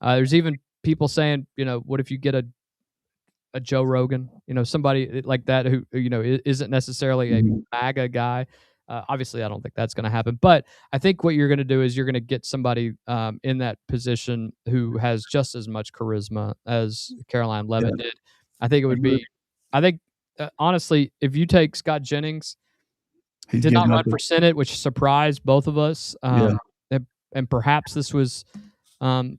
There's even people saying, what if you get a Joe Rogan, somebody like that who, isn't necessarily a MAGA guy. Obviously, I don't think that's going to happen. But I think what you're going to do is you're going to get somebody in that position who has just as much charisma as Karoline Leavitt did. I think it would be. I think honestly, if you take Scott Jennings, he did not run for Senate, which surprised both of us. And perhaps this was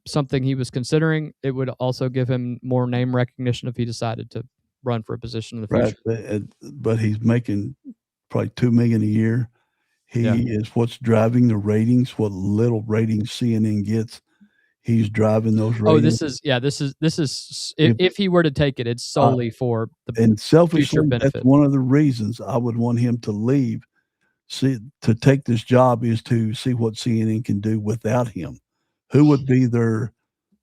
something he was considering. It would also give him more name recognition if he decided to run for a position in the future. Right, but he's making probably $2 million a year. He is what's driving the ratings. What little ratings CNN gets, he's driving those ratings. Oh, this is. If he were to take it, it's solely for the and selfishly, benefit. That's one of the reasons I would want him to leave. To take this job is to see what CNN can do without him. Who would be their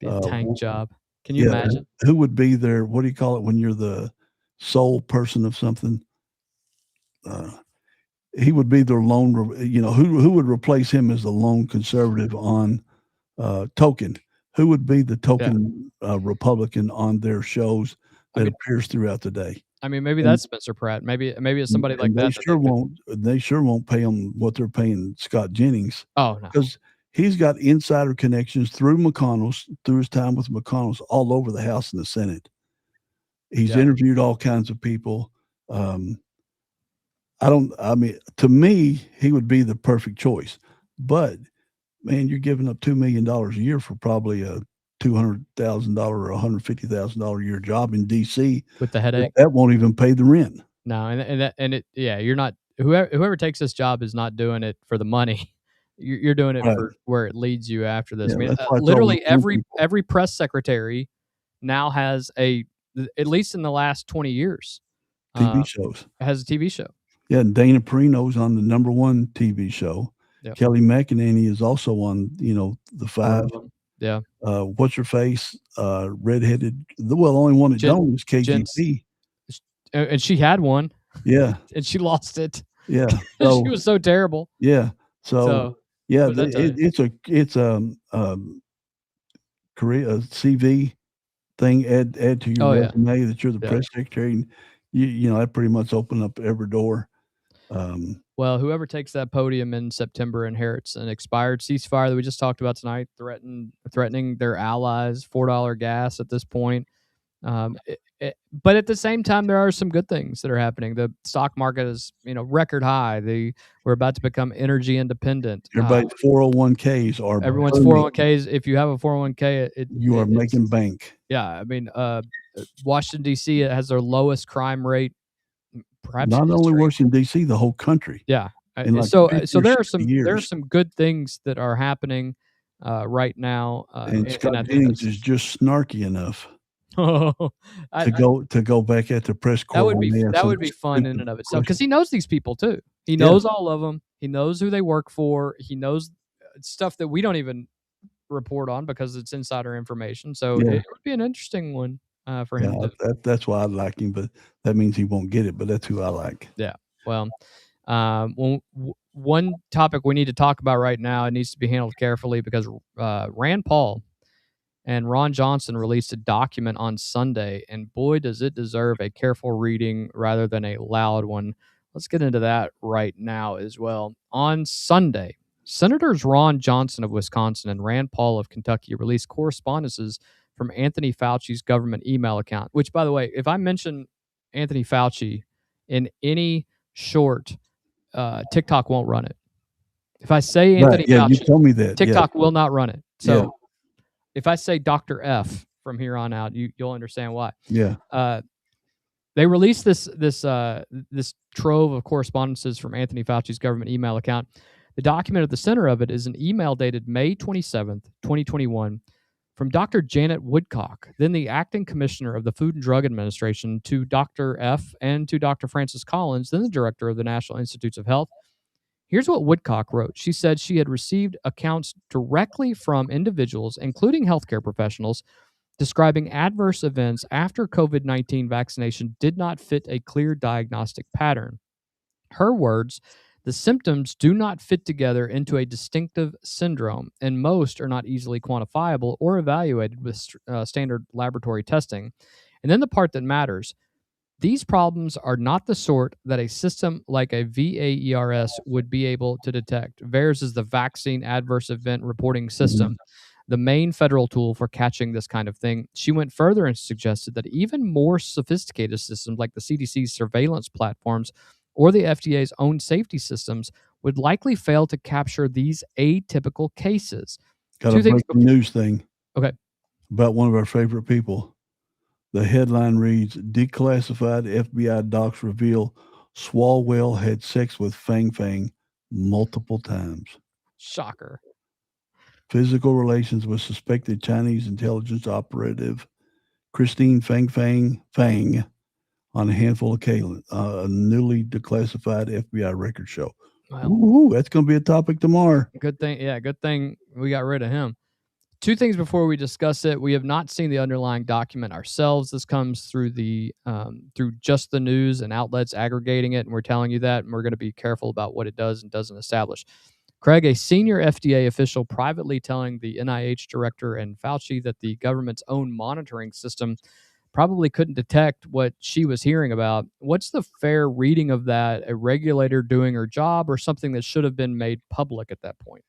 tank job? Can you imagine? Who would be their, what do you call it when you're the sole person of something? He would be their lone, who would replace him as the lone conservative on token? Who would be the token Republican on their shows that appears throughout the day? I mean, maybe that's Spencer Pratt. Maybe it's somebody like that. They sure won't pay him what they're paying Scott Jennings. Oh, no. Because he's got insider connections through McConnell's, through his time with McConnell's, all over the House and the Senate. He's interviewed all kinds of people. To me, he would be the perfect choice. But, man, you're giving up $2 million a year for probably a $200,000 or $150,000 a year job in D.C. with the headache. That won't even pay the rent. No, you're not. Whoever takes this job is not doing it for the money. You're doing it for where it leads you after this. Yeah, I mean, literally every press secretary now has at least in the last 20 years, TV shows. Has a TV show. Yeah, and Dana Perino's on the #1 TV show. Yep. Kelly McEnany is also on, the 5. Yeah. What's her face? Redheaded. The only one that don't is KGP. And she had one. Yeah. And she lost it. Yeah. So, she was so terrible. Yeah. It's a career CV thing. Add to your resume that you're the press secretary. And that pretty much opened up every door. Well, whoever takes that podium in September inherits an expired ceasefire that we just talked about tonight, threatening their allies, $4 gas at this point. But at the same time, there are some good things that are happening. The stock market is, record high. We're about to become energy independent. Everybody's 401ks are. Everyone's 401ks. If you have a 401k, you are making bank. Yeah, I mean, Washington D.C. has their lowest crime rate. Perhaps not only Washington D.C., the whole country. Yeah. So there are some good things that are happening right now. And Scott Jennings is just snarky enough. to go back at the press corps. That would be fun in and of itself, because he knows these people too. He knows all of them. He knows who they work for. He knows stuff that we don't even report on because it's insider information. So it would be an interesting one for him. That's why I like him, but that means he won't get it. But that's who I like. Yeah. Well, one topic we need to talk about right now, it needs to be handled carefully, because Rand Paul and Ron Johnson released a document on Sunday, and boy, does it deserve a careful reading rather than a loud one. Let's get into that right now as well. On Sunday, Senators Ron Johnson of Wisconsin and Rand Paul of Kentucky released correspondences from Anthony Fauci's government email account, which, by the way, if I mention Anthony Fauci in any short, TikTok won't run it. If I say Anthony Fauci, you told me that. TikTok will not run it. So if I say Dr. F from here on out, you'll understand why. Yeah. They released this trove of correspondences from Anthony Fauci's government email account. The document at the center of it is an email dated May 27th, 2021, from Dr. Janet Woodcock, then the acting commissioner of the Food and Drug Administration, to Dr. F and to Dr. Francis Collins, then the director of the National Institutes of Health. Here's what Woodcock wrote. She said she had received accounts directly from individuals, including healthcare professionals, describing adverse events after COVID-19 vaccination did not fit a clear diagnostic pattern. Her words, the symptoms do not fit together into a distinctive syndrome, and most are not easily quantifiable or evaluated with standard laboratory testing. And then the part that matters, these problems are not the sort that a system like a VAERS would be able to detect. VAERS is the Vaccine Adverse Event Reporting System, the main federal tool for catching this kind of thing. She went further and suggested that even more sophisticated systems like the CDC's surveillance platforms or the FDA's own safety systems would likely fail to capture these atypical cases. Got a breaking news thing. Okay. About one of our favorite people. The headline reads, declassified FBI docs reveal Swalwell had sex with Fang Fang multiple times. Shocker. Physical relations with suspected Chinese intelligence operative Christine Fang on a handful of occasions. A newly declassified FBI record show. Wow. That's going to be a topic tomorrow. Good thing we got rid of him. Two things before we discuss it. We have not seen the underlying document ourselves. This comes through through just the news and outlets aggregating it, and we're telling you that, and we're going to be careful about what it does and doesn't establish. Craig, a senior FDA official privately telling the NIH director and Fauci that the government's own monitoring system probably couldn't detect what she was hearing about. What's the fair reading of that? A regulator doing her job, or something that should have been made public at that point?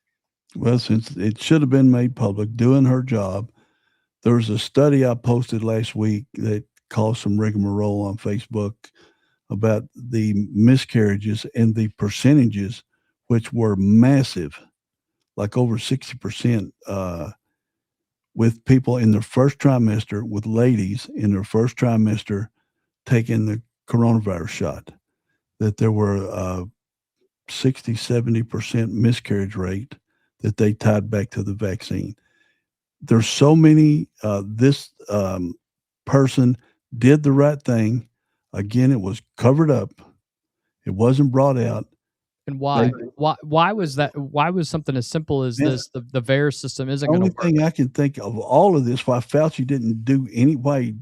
Well, since it should have been made public, doing her job. There was a study I posted last week that caused some rigmarole on Facebook about the miscarriages and the percentages, which were massive, like over 60%, with people in their first trimester, with ladies in their first trimester taking the coronavirus shot, that there were 60-70% miscarriage rate that they tied back to the vaccine. There's so many, this person did the right thing. Again, it was covered up. It wasn't brought out. And why? Why was that? Why was something as simple as this, the VAERS system isn't going to work? The only thing I can think of all of this, why Fauci didn't do why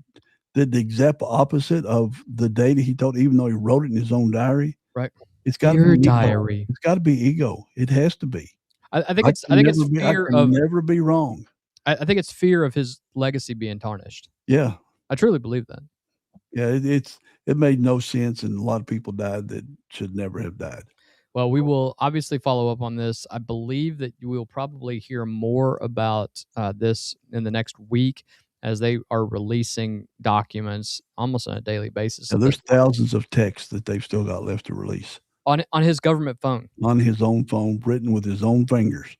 did the exact opposite of the data he told, even though he wrote it in his own diary. Right. It's got to be diary. It's got to be ego. It has to be. I think it's fear of never be wrong. I think it's fear of his legacy being tarnished. Yeah. I truly believe that. Yeah, it made no sense, and a lot of people died that should never have died. Well, we will obviously follow up on this. I believe that we will probably hear more about this in the next week, as they are releasing documents almost on a daily basis. Now, there's thousands of texts that they've still got left to release. On his government phone. On his own phone, written with his own fingers.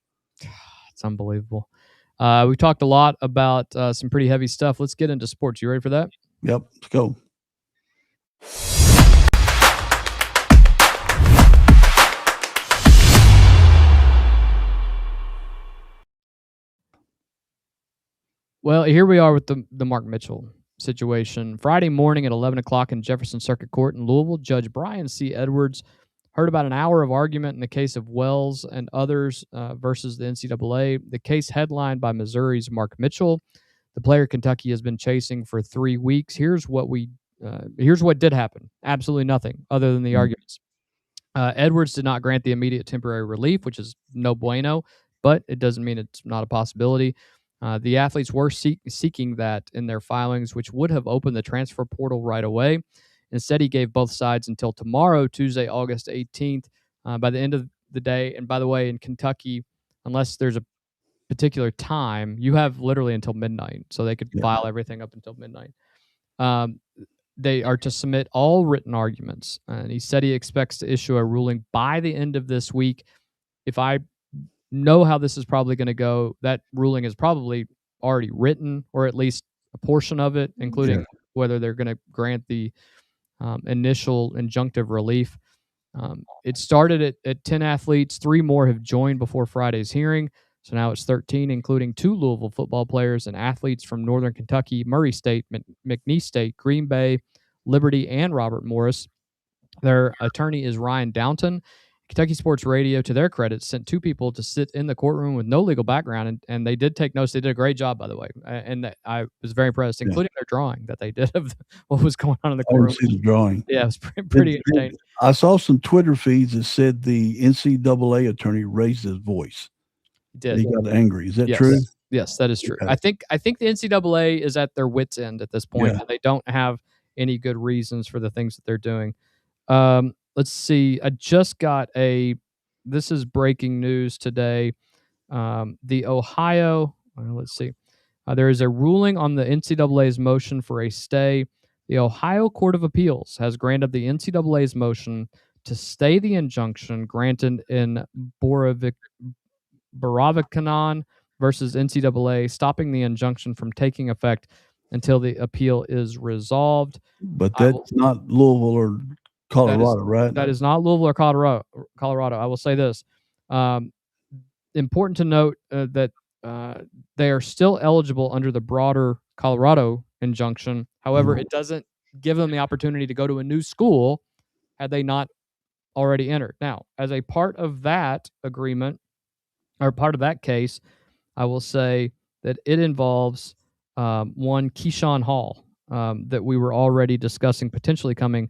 It's unbelievable. We talked a lot about some pretty heavy stuff. Let's get into sports. You ready for that? Yep, let's go. Well, here we are with the Mark Mitchell situation. Friday morning at 11 o'clock in Jefferson Circuit Court in Louisville, Judge Brian C. Edwards heard about an hour of argument in the case of Wells and others versus the NCAA. The case headlined by Missouri's Mark Mitchell, the player Kentucky has been chasing for 3 weeks. Here's what did happen. Absolutely nothing other than the arguments. Edwards did not grant the immediate temporary relief, which is no bueno, but it doesn't mean it's not a possibility. The athletes were seeking that in their filings, which would have opened the transfer portal right away. Instead, he gave both sides until tomorrow, Tuesday, August 18th, by the end of the day. And by the way, in Kentucky, unless there's a particular time, you have literally until midnight, so they could file everything up until midnight. They are to submit all written arguments, and he said he expects to issue a ruling by the end of this week. If I know how this is probably going to go, that ruling is probably already written, or at least a portion of it, including whether they're going to grant the initial injunctive relief. It started at 10 athletes. 3 more have joined before Friday's hearing. So now it's 13, including 2 Louisville football players and athletes from Northern Kentucky, Murray State, McNeese State, Green Bay, Liberty, and Robert Morris. Their attorney is Ryan Downton. Kentucky Sports Radio, to their credit, sent 2 people to sit in the courtroom with no legal background, and they did take notes. They did a great job, by the way, and I was very impressed, including their drawing that they did of what was going on in the courtroom. I didn't see the drawing. Yeah, it was pretty entertaining. I saw some Twitter feeds that said the NCAA attorney raised his voice. He did. He got angry. Is that true? Yes, that is true. Okay. I think the NCAA is at their wits' end at this point, and they don't have any good reasons for the things that they're doing. Let's see. I just got this is breaking news today. The Ohio, let's see. There is a ruling on the NCAA's motion for a stay. The Ohio Court of Appeals has granted the NCAA's motion to stay the injunction granted in Borovikanon versus NCAA, stopping the injunction from taking effect until the appeal is resolved. But that's not Louisville or Colorado, right? That is not Louisville or Colorado. I will say this. Important to note that they are still eligible under the broader Colorado injunction. However, it doesn't give them the opportunity to go to a new school had they not already entered. Now, as a part of that agreement, or part of that case, I will say that it involves one Keyshawn Hall that we were already discussing potentially coming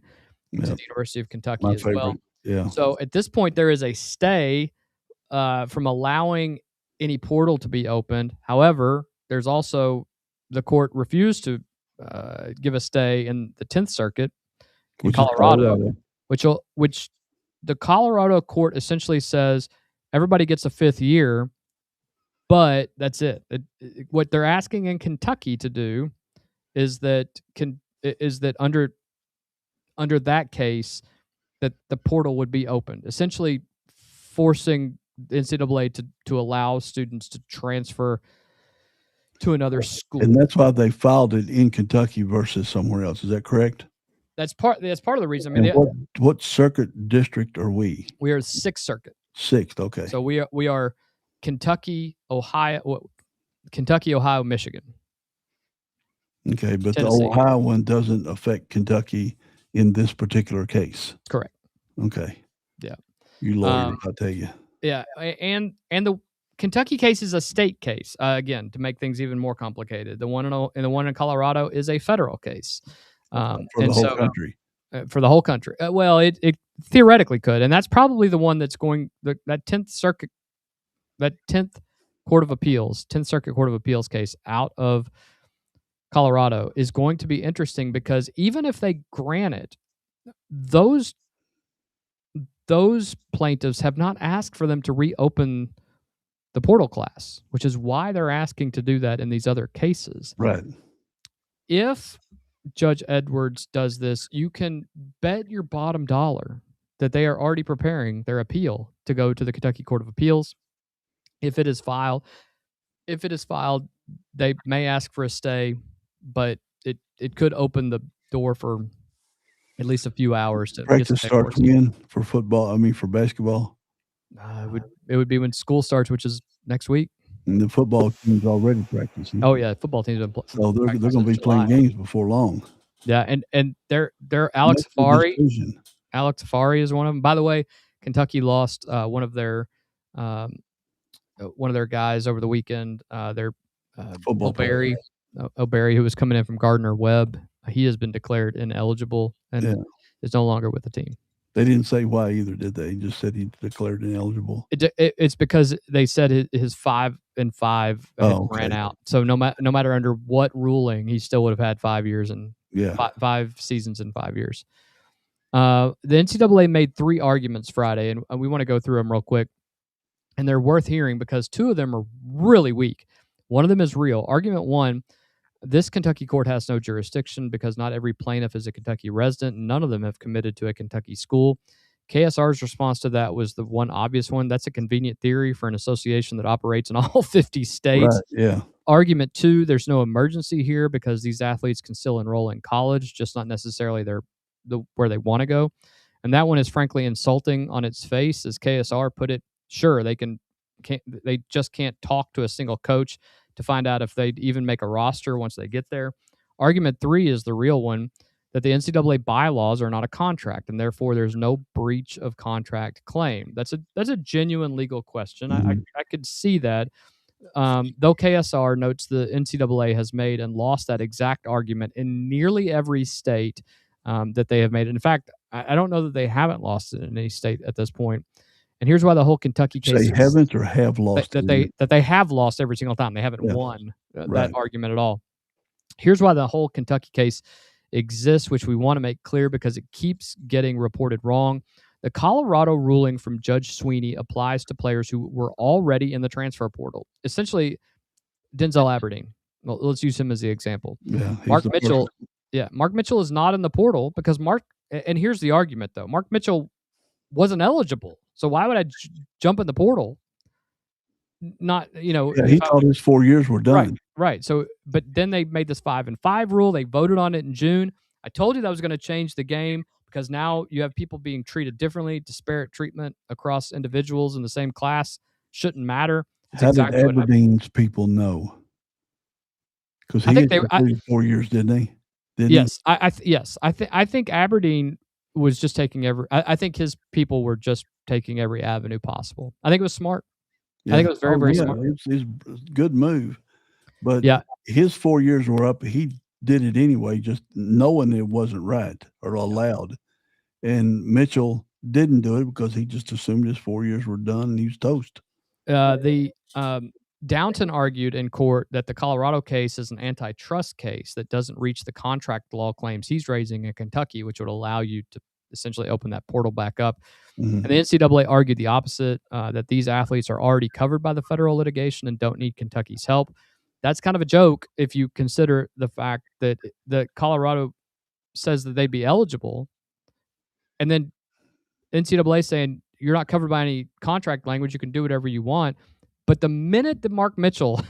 to the University of Kentucky as well. Yeah. So at this point, there is a stay from allowing any portal to be opened. However, there's also the court refused to give a stay in the 10th Circuit in Colorado, which the Colorado court essentially says everybody gets a 5th year, but that's it. What they're asking in Kentucky to do is that under that case that the portal would be opened, essentially forcing the NCAA to allow students to transfer to another school. And that's why they filed it in Kentucky versus somewhere else. Is that correct? That's part of the reason. I mean, what circuit district are we? We are 6th Circuit. 6th, okay. So we are Kentucky, Ohio, Michigan. Okay, but Tennessee. The Ohio one doesn't affect Kentucky in this particular case. Correct. Okay. Yeah. You lawyers, I'll tell you. Yeah, and the Kentucky case is a state case. Again, to make things even more complicated, the one in Colorado is a federal case. For the whole country. For the whole country. Well, it theoretically could, and that's probably the one that's going that 10th Circuit, that 10th Court of Appeals, 10th Circuit Court of Appeals case out of Colorado is going to be interesting because even if they grant it, those plaintiffs have not asked for them to reopen the portal class, which is why they're asking to do that in these other cases. Right. If Judge Edwards does this, you can bet your bottom dollar that they are already preparing their appeal to go to the Kentucky Court of Appeals. If it is filed, they may ask for a stay, but it could open the door for at least a few hours to practice starts again for basketball. It would be when school starts, which is next week. And the football team's already practicing. Oh yeah, football team's been So they're practicing going to be since July. playing games before long. Yeah, and they're Alex That's the Safari. decision. Alex Safari is one of them. By the way, Kentucky lost one of their guys over the weekend. Their Football player. O'Berry, who was coming in from Gardner-Webb, he has been declared ineligible and is no longer with the team. They didn't say why either, did they? Just said he declared ineligible. It's because they said his 5 and 5 ran out. So no matter under what ruling, he still would have had 5 years and 5 seasons in 5 years. The NCAA made 3 arguments Friday, and we want to go through them real quick. And they're worth hearing because 2 of them are really weak. One of them is real. Argument 1, this Kentucky court has no jurisdiction because not every plaintiff is a Kentucky resident, and none of them have committed to a Kentucky school. KSR's response to that was the one obvious one. That's a convenient theory for an association that operates in all 50 states. Right, yeah. Argument 2, there's no emergency here because these athletes can still enroll in college, just not necessarily where they want to go. And that one is frankly insulting on its face. As KSR put it, sure, they just can't talk to a single coach to find out if they'd even make a roster once they get there. Argument 3 is the real one, that the NCAA bylaws are not a contract, and therefore there's no breach of contract claim. That's a genuine legal question. I could see that. Though KSR notes the NCAA has made and lost that exact argument in nearly every state that they have made. In fact, I don't know that they haven't lost it in any state at this point. And here's why the whole Kentucky case they haven't or have lost that they have lost every single time. They haven't won that argument at all. Here's why the whole Kentucky case exists, which we want to make clear because it keeps getting reported wrong. The Colorado ruling from Judge Sweeney applies to players who were already in the transfer portal. Essentially, Denzel Aberdeen. Well, let's use him as the example. Yeah, Mark Mitchell. Yeah, Mark Mitchell is not in the portal because and here's the argument though. Mark Mitchell wasn't eligible. So why would I jump in the portal? Not, he thought his 4 years were done. Right. So, but then they made this 5 and 5 rule. They voted on it in June. I told you that was going to change the game because now you have people being treated differently. Disparate treatment across individuals in the same class shouldn't matter. It's How exactly did Aberdeen's people know? Because he had 4 years, didn't he? Yes, I think Aberdeen was just taking I think his people were just taking every avenue possible. I think it was smart. Yeah. I think it was very, very smart. It's a good move. But his 4 years were up. He did it anyway, just knowing it wasn't right or allowed. And Mitchell didn't do it because he just assumed his 4 years were done and he was toast. Downton argued in court that the Colorado case is an antitrust case that doesn't reach the contract law claims he's raising in Kentucky, which would allow you to essentially open that portal back up. Mm-hmm. And the NCAA argued the opposite, that these athletes are already covered by the federal litigation and don't need Kentucky's help. That's kind of a joke if you consider the fact that Colorado says that they'd be eligible, and then NCAA saying you're not covered by any contract language, you can do whatever you want. But the minute that Mark Mitchell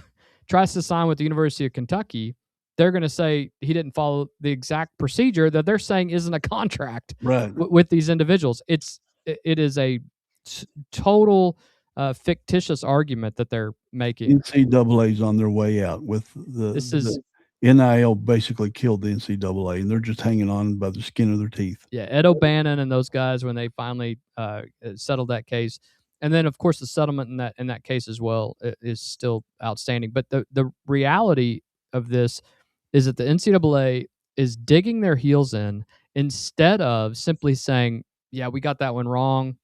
tries to sign with the University of Kentucky, they're going to say he didn't follow the exact procedure that they're saying isn't a contract with these individuals. It is a total fictitious argument that they're making. NCAA's on their way out with the NIL basically killed the NCAA, and they're just hanging on by the skin of their teeth. Yeah, Ed O'Bannon and those guys when they finally settled that case. And then, of course, the settlement in that case as well is still outstanding. But the reality of this is that the NCAA is digging their heels in instead of simply saying, yeah, we got that one wrong.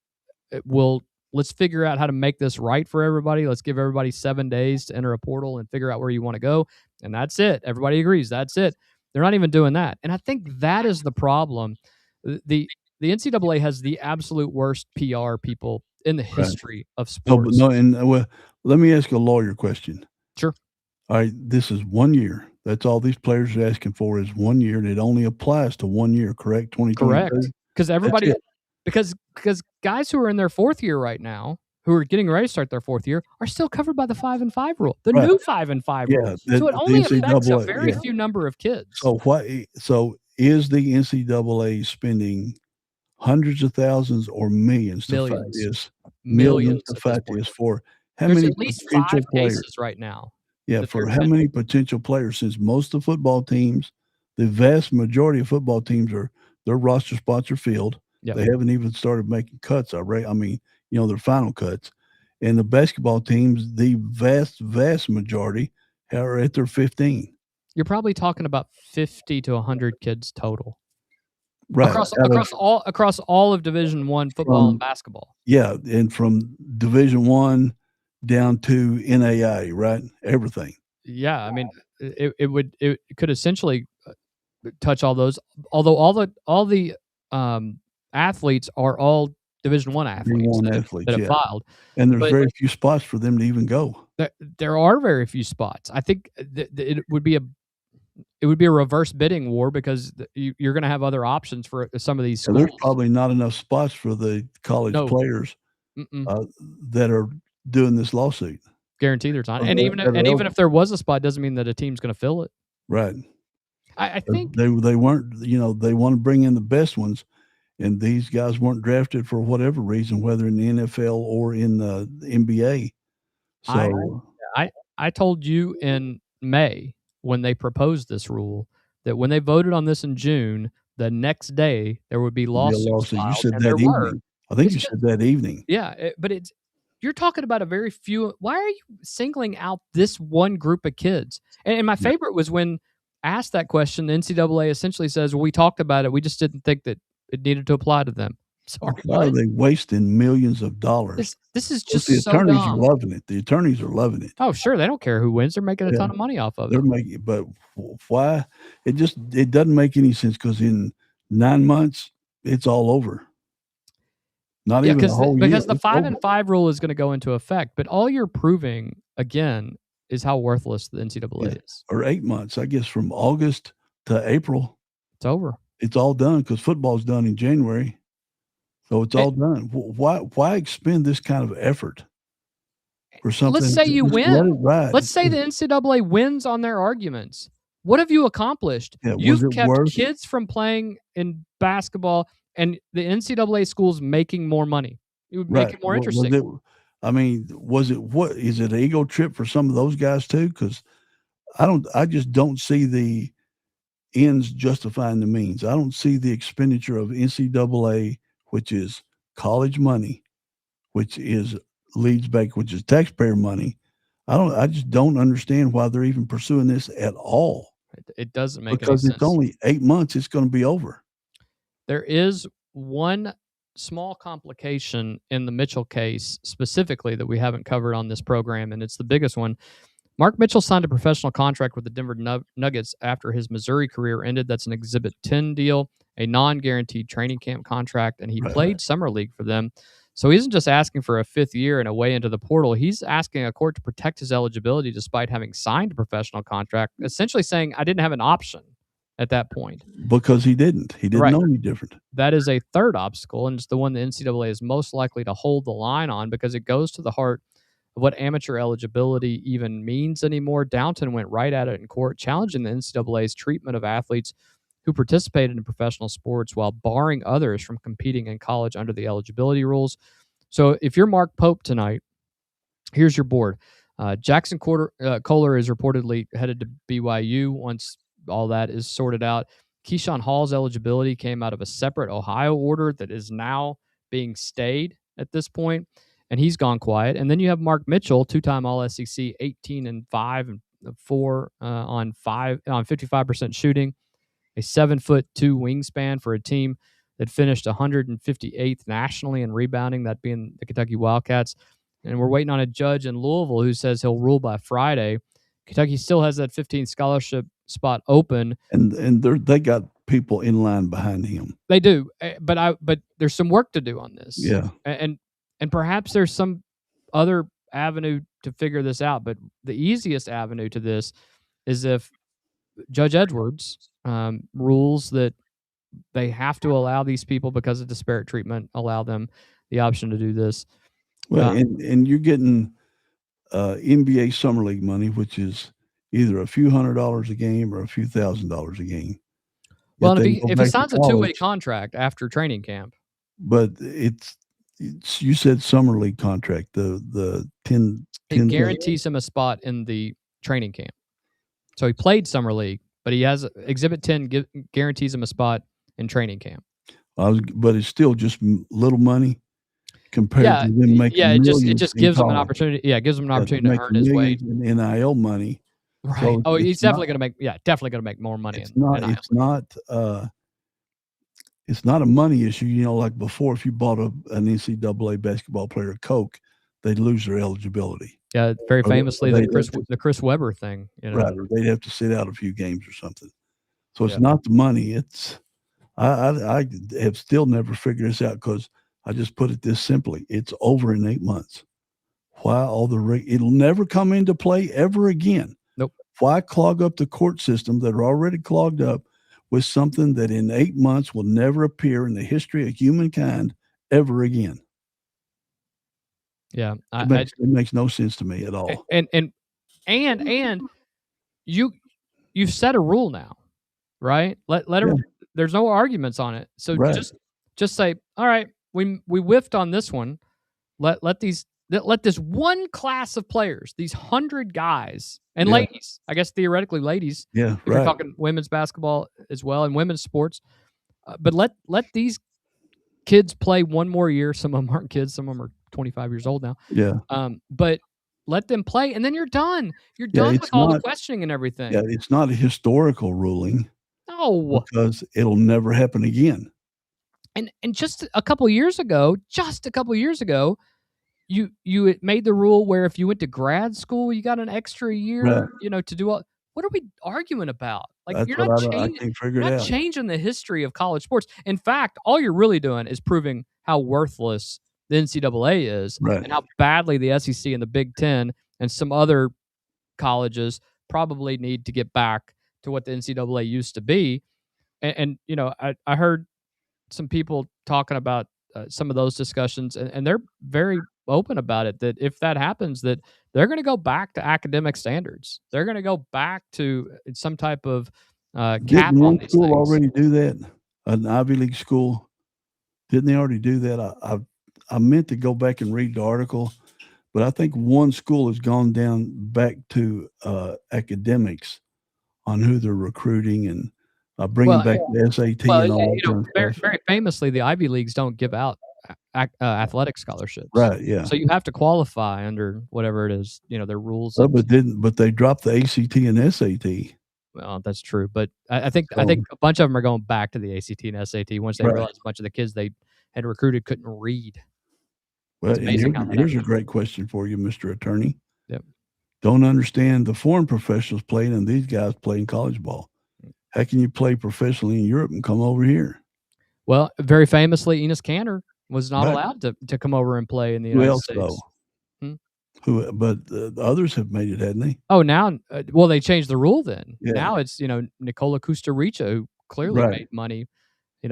Let's figure out how to make this right for everybody. Let's give everybody 7 days to enter a portal and figure out where you want to go. And that's it. Everybody agrees. That's it. They're not even doing that. And I think that is the problem. The NCAA has the absolute worst PR people in the history of sports. Let me ask a lawyer question. Sure. All right, this is 1 year. That's all these players are asking for is 1 year, and it only applies to 1 year, correct? 2022? Correct. Because everybody, because guys who are in their 4th year right now, who are getting ready to start their 4th year, are still covered by the 5 and 5 rule, the new 5 and 5 rule. So it only affects a very few number of kids. So is the NCAA spending hundreds of thousands or millions to fight this? Millions to fight this for how There's many at least potential 5 players? cases right now. Yeah, that for there's how been. many potential players? Since most of the football teams, the vast majority of football teams their roster spots are filled. Yep. They haven't even started making cuts already. I mean, their final cuts. And the basketball teams, the vast majority are at their 15. You're probably talking about 50 to 100 kids total. Right. Across all of Division I football and basketball. Yeah, and from Division I down to NAIA, right? Everything. Yeah, I mean, it could essentially touch all those. Although all the athletes are all Division I athletes that have filed, and there's very few spots for them to even go. There are very few spots. I think it would be a reverse bidding war because you're going to have other options for some of these schools. There's probably not enough spots for the college players that are doing this lawsuit. Guarantee there's not. And even if there was a spot, doesn't mean that a team's going to fill it. Right. I think they weren't. They want to bring in the best ones, and these guys weren't drafted for whatever reason, whether in the NFL or in the NBA. So I told you in May when they proposed this rule that when they voted on this in June, the next day there would be lawsuits filed. You said that evening. I think you said that evening. Yeah, but you're talking about a very few. Why are you singling out this one group of kids? And my favorite was when asked that question, the NCAA essentially says, well, we talked about it. We just didn't think that it needed to apply to them. Sorry. Why are they wasting millions of dollars? This is just the attorneys are loving it. The attorneys are loving it. Oh, sure. They don't care who wins. They're making a ton of money off of it. But why? It doesn't make any sense because in 9 months, it's all over. Not even a whole year. Because the 5-and-5 rule is going to go into effect. But all you're proving, again, is how worthless the NCAA is. Or 8 months, I guess, from August to April. It's over. It's all done because football's done in January. So it's all done. Why expend this kind of effort for something? Let's say you win. Let's say the NCAA wins on their arguments. What have you accomplished? You've kept kids from playing in basketball, and the NCAA schools making more money. It would make it more interesting. Is it an ego trip for some of those guys too? Because I just don't see the ends justifying the means. I don't see the expenditure of NCAA, which is college money, which is taxpayer money. I just don't understand why they're even pursuing this at all. It doesn't make because any sense. It's only 8 months. It's going to be over. There is one small complication in the Mitchell case specifically that we haven't covered on this program, and it's the biggest one. Mark Mitchell signed a professional contract with the Denver Nuggets after his Missouri career ended. That's an Exhibit 10 deal, a non-guaranteed training camp contract, and he played Summer League for them. So he isn't just asking for a 5th year and a way into the portal. He's asking a court to protect his eligibility despite having signed a professional contract, essentially saying, I didn't have an option at that point. Because he didn't. He didn't know any different. That is a third obstacle, and it's the one the NCAA is most likely to hold the line on because it goes to the heart of what amateur eligibility even means anymore. Downton went right at it in court, challenging the NCAA's treatment of athletes who participated in professional sports while barring others from competing in college under the eligibility rules. So if you're Mark Pope tonight, here's your board. Jackson Kohler is reportedly headed to BYU once all that is sorted out. Keyshawn Hall's eligibility came out of a separate Ohio order that is now being stayed at this point, and he's gone quiet. And then you have Mark Mitchell, two-time All-SEC, 18-5 and 4 on 55% shooting, a 7'2" wingspan for a team that finished 158th nationally in rebounding, that being the Kentucky Wildcats. And we're waiting on a judge in Louisville who says he'll rule by Friday. Kentucky still has that 15th scholarship spot open, and they got people in line behind him. They do, but there's some work to do on this. Yeah, and perhaps there's some other avenue to figure this out. But the easiest avenue to this is if Judge Edwards rules that they have to allow these people, because of disparate treatment, allow them the option to do this. Well, and you're getting NBA Summer League money, which is either a few $100s a game or a few $1,000s a game. Well, if he signs a 2-way contract after training camp. But it's You said summer league contract. The 10. It guarantees him a spot in the training camp. So he played summer league, but he has Exhibit 10 guarantees him a spot in training camp. But it's still just little money compared to them making it millions. just gives him an opportunity. Yeah, it gives him an opportunity to earn his way. In NIL money. Right. So he's definitely going to make more money. It's not a money issue. You know, like before, if you bought an NCAA basketball player a Coke, they'd lose their eligibility. Yeah, very famously the Chris Webber thing. You know? Right, they'd have to sit out a few games or something. So it's not the money. It's I have still never figured this out because I just put it this simply: it's over in 8 months. Why it'll never come into play ever again. Nope. Why clog up the court system that are already clogged up with something that in 8 months will never appear in the history of humankind ever again? Yeah, it makes no sense to me at all. And you've set a rule now, right? Let him. There's no arguments on it. So just say, all right, we whiffed on this one. Let this one class of players, these 100 guys and ladies, I guess theoretically ladies. Yeah, if you're talking women's basketball as well and women's sports, but let these kids play one more year. Some of them aren't kids. Some of them are 25 years old now. Yeah. But let them play, and then you're done. You're done with all the questioning and everything. Yeah, it's not a historical ruling. No, because it'll never happen again. And just a couple years ago, you made the rule where if you went to grad school, you got an extra year, to do all. What are we arguing about? Like, that's you're not changing the history of college sports. In fact, all you're really doing is proving how worthless the NCAA is and how badly the SEC and the Big Ten and some other colleges probably need to get back to what the NCAA used to be. And I heard some people talking about some of those discussions, and they're very open about it, that if that happens, that they're going to go back to academic standards. They're going to go back to some type of cap on these things. Didn't one school already do that? An Ivy League school? Didn't they already do that? I meant to go back and read the article, but I think one school has gone down back to academics on who they're recruiting and bringing back the SAT and all that. Very famously, the Ivy Leagues don't give out athletic scholarships. Right, yeah. So you have to qualify under whatever it is, their rules. But they dropped the ACT and SAT. Well, that's true. But I think a bunch of them are going back to the ACT and SAT once they realized a bunch of the kids they had recruited couldn't read. Well, here's a great question for you, Mr. Attorney. Yep. Don't understand the foreign professionals playing and these guys playing college ball. How can you play professionally in Europe and come over here? Well, very famously, Enes Kanter was not allowed to come over and play in the United States. But the others have made it, hadn't they? Oh, now, they changed the rule then. Yeah. Now it's, Nikola Kusturica, who clearly made money,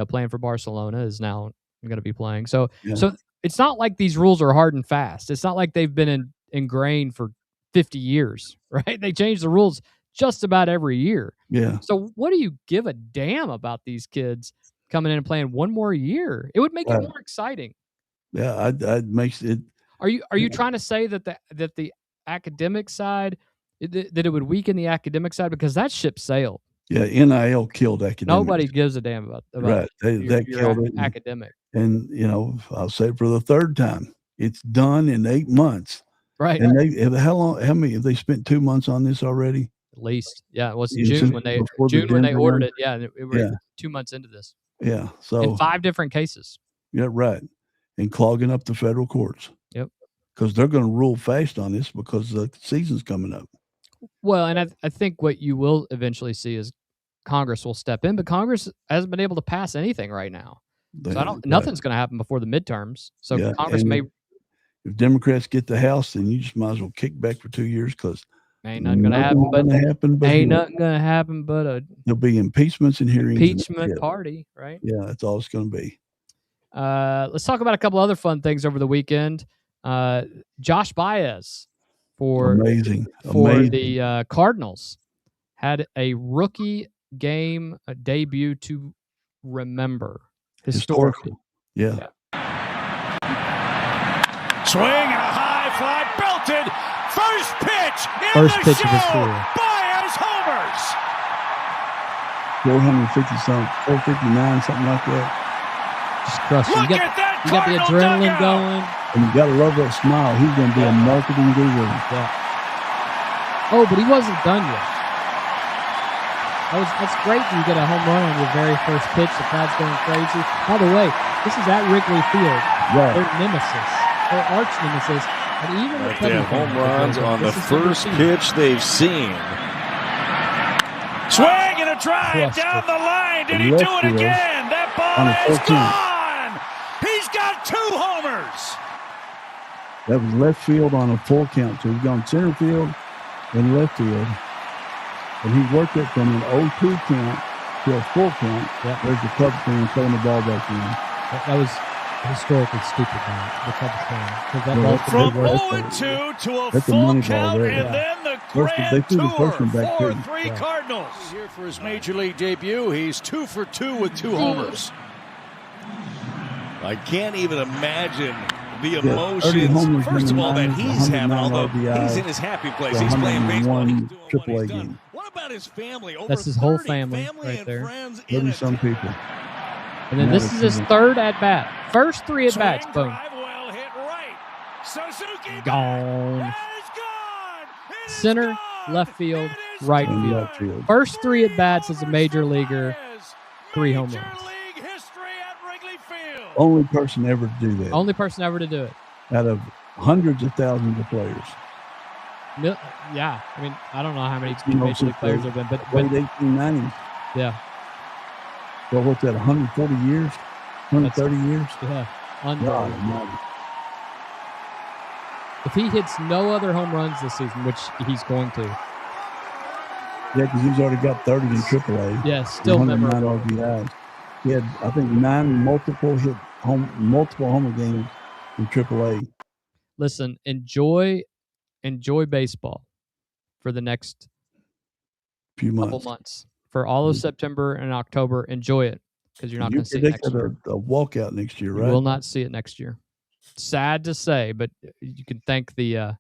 playing for Barcelona, is now going to be playing. So it's not like these rules are hard and fast. It's not like they've been ingrained for 50 years, right? They change the rules just about every year. Yeah. So what do you give a damn about these kids coming in and playing one more year? It would make it more exciting. Yeah, it makes it. Are you trying to say that the academic side, that it would weaken the academic side, because that ship sailed? Yeah, NIL killed academics. Nobody gives a damn about right. That killed it. Academic. And I'll say it for the third time. It's done in 8 months. Right. And how many have they spent 2 months on this already? At least. Yeah, it was June when they ordered it. Yeah, we're 2 months into this. Yeah. So in 5 different cases. Yeah, right. And clogging up the federal courts. Yep. Because they're going to rule fast on this because the season's coming up. Well, and I think what you will eventually see is Congress will step in, but Congress hasn't been able to pass anything right now. So nothing's going to happen before the midterms. So Congress may. If Democrats get the House, then you just might as well kick back for 2 years, because ain't nothing going to happen. Ain't nothing going to happen but there'll be impeachments and hearings. Impeachment party, right? Yeah, that's all it's going to be. Let's talk about a couple other fun things over the weekend. Josh Baez for the Cardinals had a rookie game debut to remember. Historical. Yeah. Swing and a high fly, belted. First pitch in First the pitch of his show. career. Baez homers. 450 something, 459, something like that. Just crushing. Look You at that got the Cardinal adrenaline dugout. going. And you got to love that smile. He's going to be a marketing guru. Yeah. Oh, but he wasn't done yet. That's great that you get a home run on your very first pitch. The crowd's going crazy. By the way, this is at Wrigley Field. Right. Their nemesis, their arch nemesis. And even Right there, home runs on the first pitch they've seen. Swing and a drive Crushed down it. the line. Did he Left do it field again? That on ball the is 14th. gone. He's got 2 homers. That was left field on a full count. So he's gone center field and left field. And he worked it from an 0-2 count to a full count. Yeah. There's the Cubs fan throwing the ball back in. That was historically stupid, man. The Cubs fan. Because that Yeah, ball From That's 0-2 to a that's a full money ball count, there. and Yeah. then the First- they grand threw the first tour. one back, too. 4-3 Yeah. Cardinals. Here for his major league debut, he's 2 for 2 with 2 homers. I can't even imagine the 30 emotions, homers, first of all, that 109 he's having, although RBIs, he's in his happy place. for He's playing baseball. 101 He's doing what AAA he's done. game. What about his family? Over That's his whole 30 family right and there. friends in 30 some attendance. people. And then this is his third at bat. First 3 at bats. Swing Boom. drive, well hit right. Suzuki Gone. That is gone. It is Center, gone. left field, It is right And field. left field. First 3 at bats as a major leaguer. 3 home Major runs. League history at Wrigley Field. Only person ever to do that. Only person ever to do it. Out of hundreds of thousands of players. Yeah. I mean, I don't know how many You know, major league players have been, but Late 1890s. yeah. So what's that, 140 years? 130 years? Yeah. God Unbelievable. almighty. If he hits no other home runs this season, which he's going to, Yeah, because he's already got 30 in AAA. yeah, still 109 memorable. RBIs. He had, I think, 9 multiple homer games in AAA. Listen, enjoy baseball for the next Few couple months. months. For all of September and October, enjoy it because you're not You going to see it next predicted year. a walkout next year, You right? will not see it next year. Sad to say, but you can thank the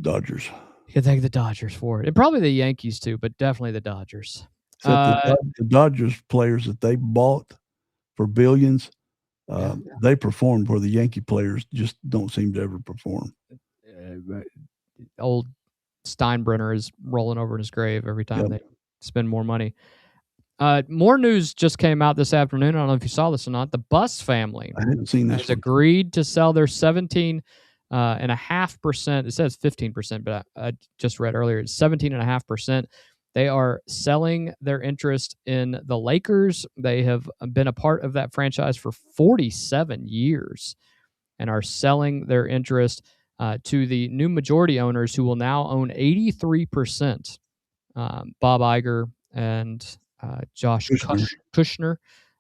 Dodgers. Dodgers for it, and probably the Yankees too, but definitely the Dodgers. Except the Dodgers players that they bought for billions, they performed where the Yankee players just don't seem to ever perform. Old Steinbrenner is rolling over in his grave every time they spend more money. More news just came out this afternoon. I don't know if you saw this or not. The Buss family I hadn't seen this has one. agreed to sell their 17.5%. It says 15%, but I just read earlier it's 17.5%. They are selling their interest in the Lakers. They have been a part of that franchise for 47 years and are selling their interest to the new majority owners who will now own 83%. Bob Iger and Josh Kushner,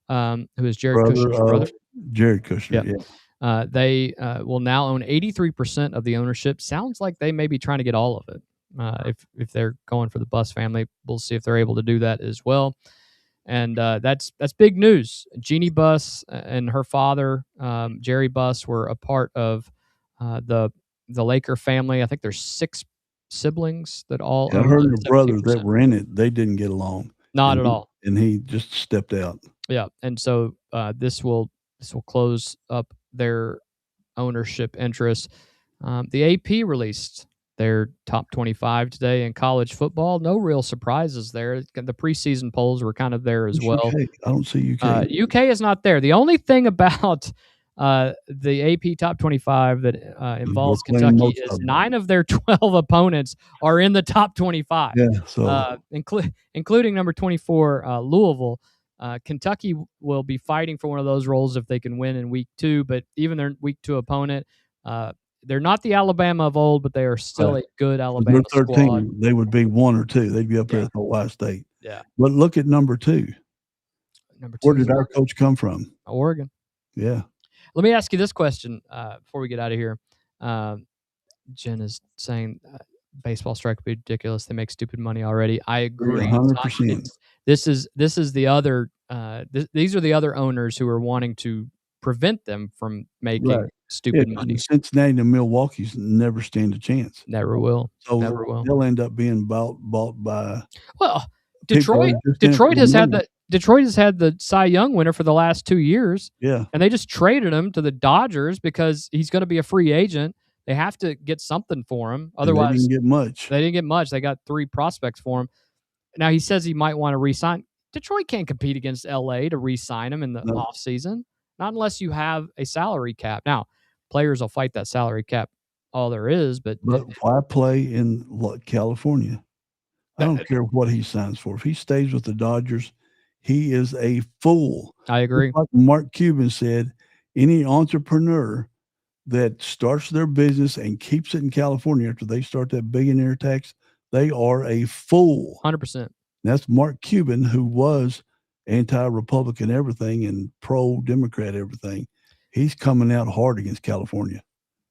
who is Jared Kushner's brother. Jared Kushner, Yeah. They will now own 83% of the ownership. Sounds like they may be trying to get all of it. If they're going for the Buss family, we'll see if they're able to do that as well. And that's big news. Jeannie Buss and her father, Jerry Buss, were a part of the Laker family. I think there's 6 siblings that all. I own heard the brothers 17%. that were in it, they didn't get along. Not at all. And he just stepped out. Yeah, and so this will close up their ownership interest. The AP released their top 25 today in college football. No real surprises there. The preseason polls were kind of there as well. UK? I don't see UK. UK is not there. The only thing about the AP top 25 that involves We're playing Kentucky most is of them. 9 of their 12 opponents are in the top 25. Yeah, so Including number 24, Louisville. Kentucky will be fighting for one of those roles if they can win in week 2, but even their week 2 opponent, they're not the Alabama of old, but they are still a good Alabama they're 13. squad. They would be 1 or 2. They'd be up there at Ohio State. Yeah. But look at number 2. Number 2 Where is did our coach come from? Oregon. Yeah. Let me ask you this question before we get out of here. Jen is saying baseball strike would be ridiculous. They make stupid money already. I agree. 100%. This is the other. These are the other owners who are wanting to prevent them from making Right. stupid Yeah, money. Cincinnati and Milwaukee's never stand a chance. Never will. So Never will. they'll end up being bought by Well, people who are just in it for Detroit the has had money. Detroit has had the Cy Young winner for the last 2 years, Yeah. and they just traded him to the Dodgers because he's going to be a free agent. They have to get something for him, And they otherwise didn't get much. they didn't get much. They got 3 prospects for him. Now he says he might want to re-sign. Detroit can't compete against LA to re-sign him in the No. offseason, not unless you have a salary cap. Now, players will fight that salary cap all there is, but why play in California? I don't care what he signs for. If he stays with the Dodgers, he is a fool. I agree. Just like Mark Cuban said, any entrepreneur that starts their business and keeps it in California after they start that billionaire tax, they are a fool. 100%. That's Mark Cuban, who was anti-Republican everything and pro-Democrat everything. He's coming out hard against California.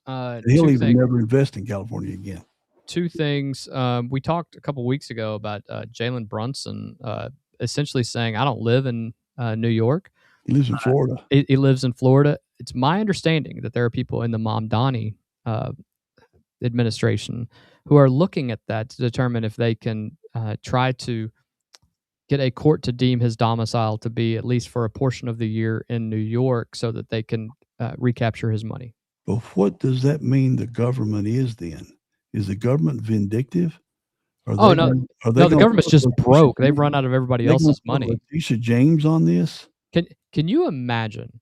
He'll even never invest in California again. 2 things. We talked a couple weeks ago about Jalen Brunson essentially saying, I don't live in New York. He lives in Florida. He lives in Florida. It's my understanding that there are people in the Mamdani administration who are looking at that to determine if they can try to get a court to deem his domicile to be, at least for a portion of the year, in New York so that they can recapture his money. But what does that mean the government is then? Is the government vindictive? No, the government's just broke. They've run out of everybody else's money. Letitia James on this? Can you imagine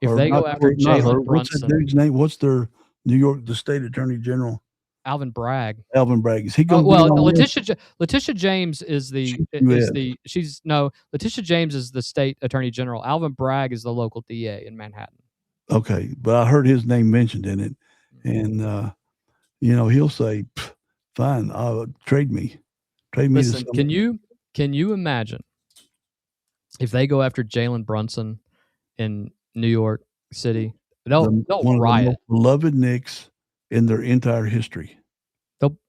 if they go after Jalen Brunson? What's that dude's name? What's their the state attorney general? Alvin Bragg. Alvin Bragg. Is he going? Letitia James is Letitia James is the state attorney general. Alvin Bragg is the local DA in Manhattan. Okay, but I heard his name mentioned in it, and he'll say, "Fine, trade me." Listen, can you imagine if they go after Jalen Brunson in New York City? They'll riot. Of the most beloved Knicks in their entire history.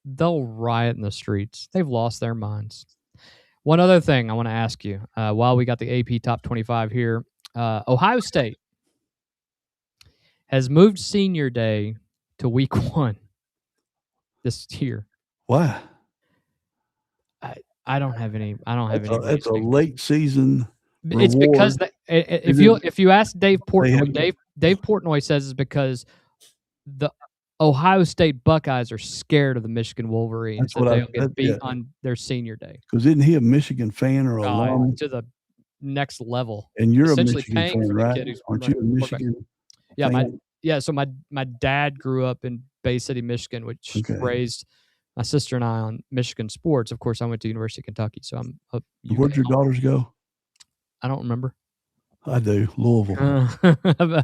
They'll riot in the streets. They've lost their minds. One other thing I want to ask you, while we got the AP Top 25 here, Ohio State has moved Senior Day to Week 1 this year. Why? I don't have any. It's a late season. It's reward. because if you ask Dave Portnoy, Dave Portnoy says it's because the Ohio State Buckeyes are scared of the Michigan Wolverines that they'll get beat on their Senior Day. Because isn't he a Michigan fan or alum? To the next level. And you're a essentially Michigan fan, right? Aren't you a Michigan? Yeah, so my dad grew up in Bay City, Michigan, which raised my sister and I on Michigan sports. Of course, I went to University of Kentucky, so I'm a UK. Where'd your daughters go? I don't remember. I do. Louisville.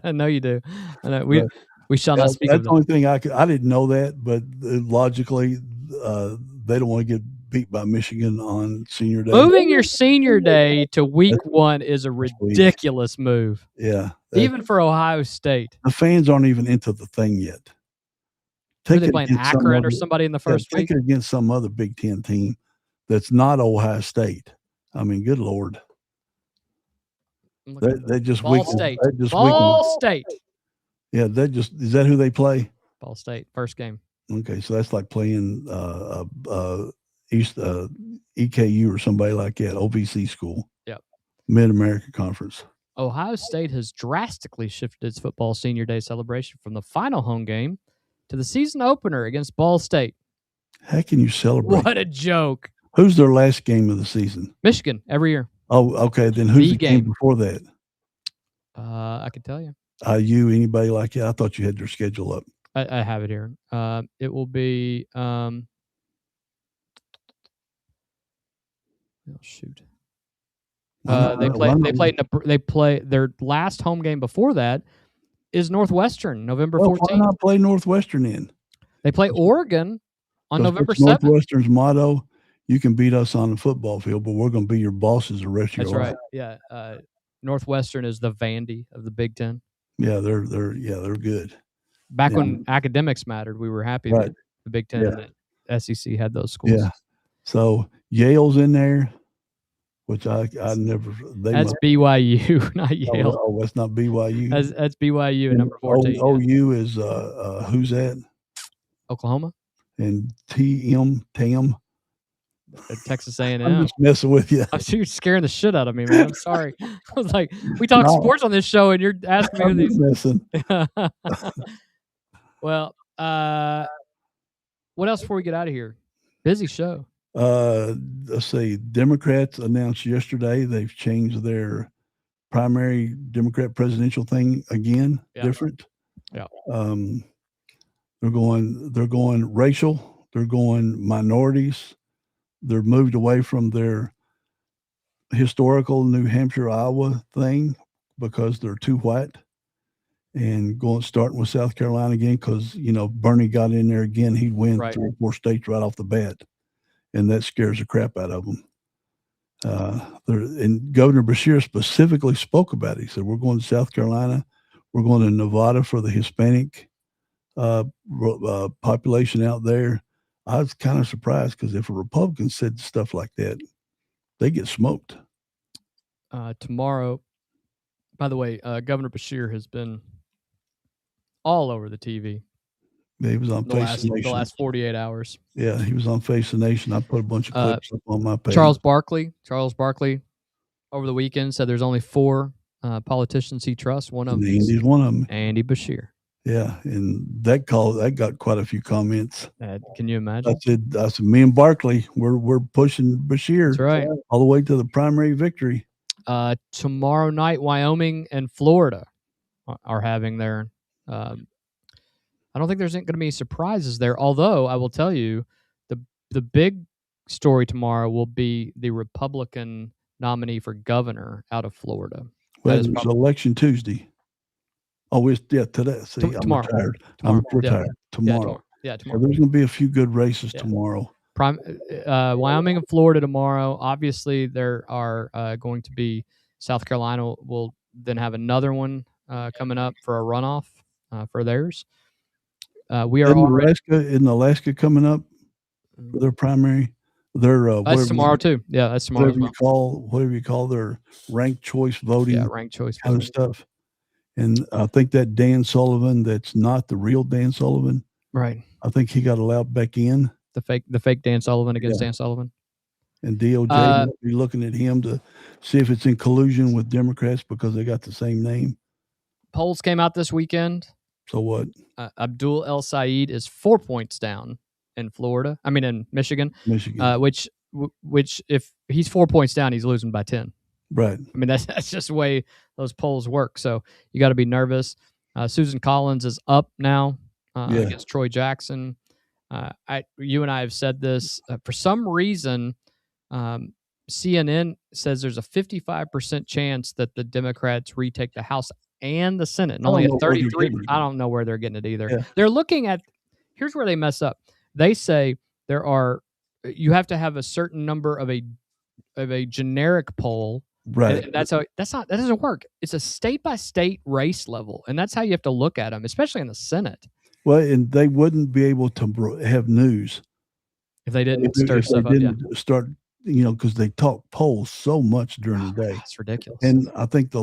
I know you do. I know we shall not speak that's of the only thing I didn't know that, but logically, they don't want to get beat by Michigan on Senior Day. Moving your Senior Day to Week 1 is a ridiculous move. Yeah. Even for Ohio State. The fans aren't even into the thing yet. Are they playing Akron or somebody in the first week? Take it against some other Big Ten team that's not Ohio State. I mean, good Lord. They just Ball State. Ball State. Yeah, is that who they play? Ball State, first game. Okay, so that's like playing East EKU or somebody like that, OVC school. Yep. Mid-America Conference. Ohio State has drastically shifted its football Senior Day celebration from the final home game to the season opener against Ball State. How can you celebrate? What a joke. Who's their last game of the season? Michigan, every year. Oh, okay. Then who's the game before that? I can tell you. IU, anybody like that? I thought you had their schedule up. I have it here. It will be shoot. They play their last home game before that is Northwestern, November 14th. Why not play Northwestern in? They play Oregon on November 7th. Northwestern's motto, you can beat us on the football field, but we're going to be your bosses the rest of your life. That's right. Yeah. Northwestern is the Vandy of the Big Ten. Yeah, they're good. Back when academics mattered, we were happy that the Big Ten and the SEC had those schools. Yeah. So Yale's in there. which I never. They That's must, BYU, not Yale. oh, that's not BYU. That's BYU at number 14. Yeah. OU is who's that? Oklahoma, And TM. Texas I'm A&M. just messing with you. You're scaring the shit out of me, man. I'm sorry. I was like, we talk No. sports on this show, and you're asking me who I'm these. just messing. Well, what else before we get out of here? Busy show. Let's see. Democrats announced yesterday they've changed their primary Democrat presidential thing again. Yeah. Different. Yeah. They're going racial. They're going minorities. They're moved away from their historical New Hampshire, Iowa thing because they're too white, and starting with South Carolina again because, Bernie got in there again. He'd win Right. 3 or 4 states right off the bat, and that scares the crap out of them. And Governor Beshear specifically spoke about it. He said, we're going to South Carolina. We're going to Nevada for the Hispanic population out there. I was kind of surprised because if a Republican said stuff like that, they get smoked. Tomorrow, by the way, Governor Beshear has been all over the TV. Yeah, he was on Face the Nation. The last 48 hours. Yeah, he was on Face the Nation. I put a bunch of clips up on my page. Charles Barkley, over the weekend said there's only 4 politicians he trusts. One of them Andy's one of them. Andy Beshear. Yeah, and that got quite a few comments. Can you imagine? I said, me and Barkley, we're pushing Beshear. That's right. All the way to the primary victory. Tomorrow night, Wyoming and Florida are having their. I don't think there's going to be any surprises there. Although I will tell you, the big story tomorrow will be the Republican nominee for governor out of Florida. Well, it's election Tuesday. Oh, today. See, tomorrow. I'm retired. Tomorrow. I'm retired. Yeah, Tomorrow. tomorrow. So there's going to be a few good races tomorrow. Wyoming and Florida tomorrow. Obviously, there are going to be South Carolina will then have another one coming up for a runoff for theirs. We are in Alaska coming up for their primary. That's tomorrow too. Yeah, that's tomorrow. Whatever you call their ranked choice voting. Yeah, ranked choice kind of stuff. And I think that Dan Sullivan, that's not the real Dan Sullivan. Right. I think he got allowed back in. The fake Dan Sullivan against Dan Sullivan. And DOJ might be looking at him to see if it's in collusion with Democrats because they got the same name. Polls came out this weekend. So what? Abdul El Sayed is 4 points down in Michigan. Which if he's 4 points down, he's losing by 10. Right. I mean, that's just the way those polls work. So you got to be nervous. Susan Collins is up now against Troy Jackson. You and I have said this. For some reason, CNN says there's a 55% chance that the Democrats retake the House and the Senate, and only a 33%. I don't know where they're getting it either. Yeah. They're looking at. Here's where they mess up. They say you have to have a certain number of a generic poll. Right. And that doesn't work. It's a state by state race level, and that's how you have to look at them, especially in the Senate. Well, and they wouldn't be able to have news if they didn't stir stuff up. Start, because they talk polls so much during the day. It's ridiculous. And I think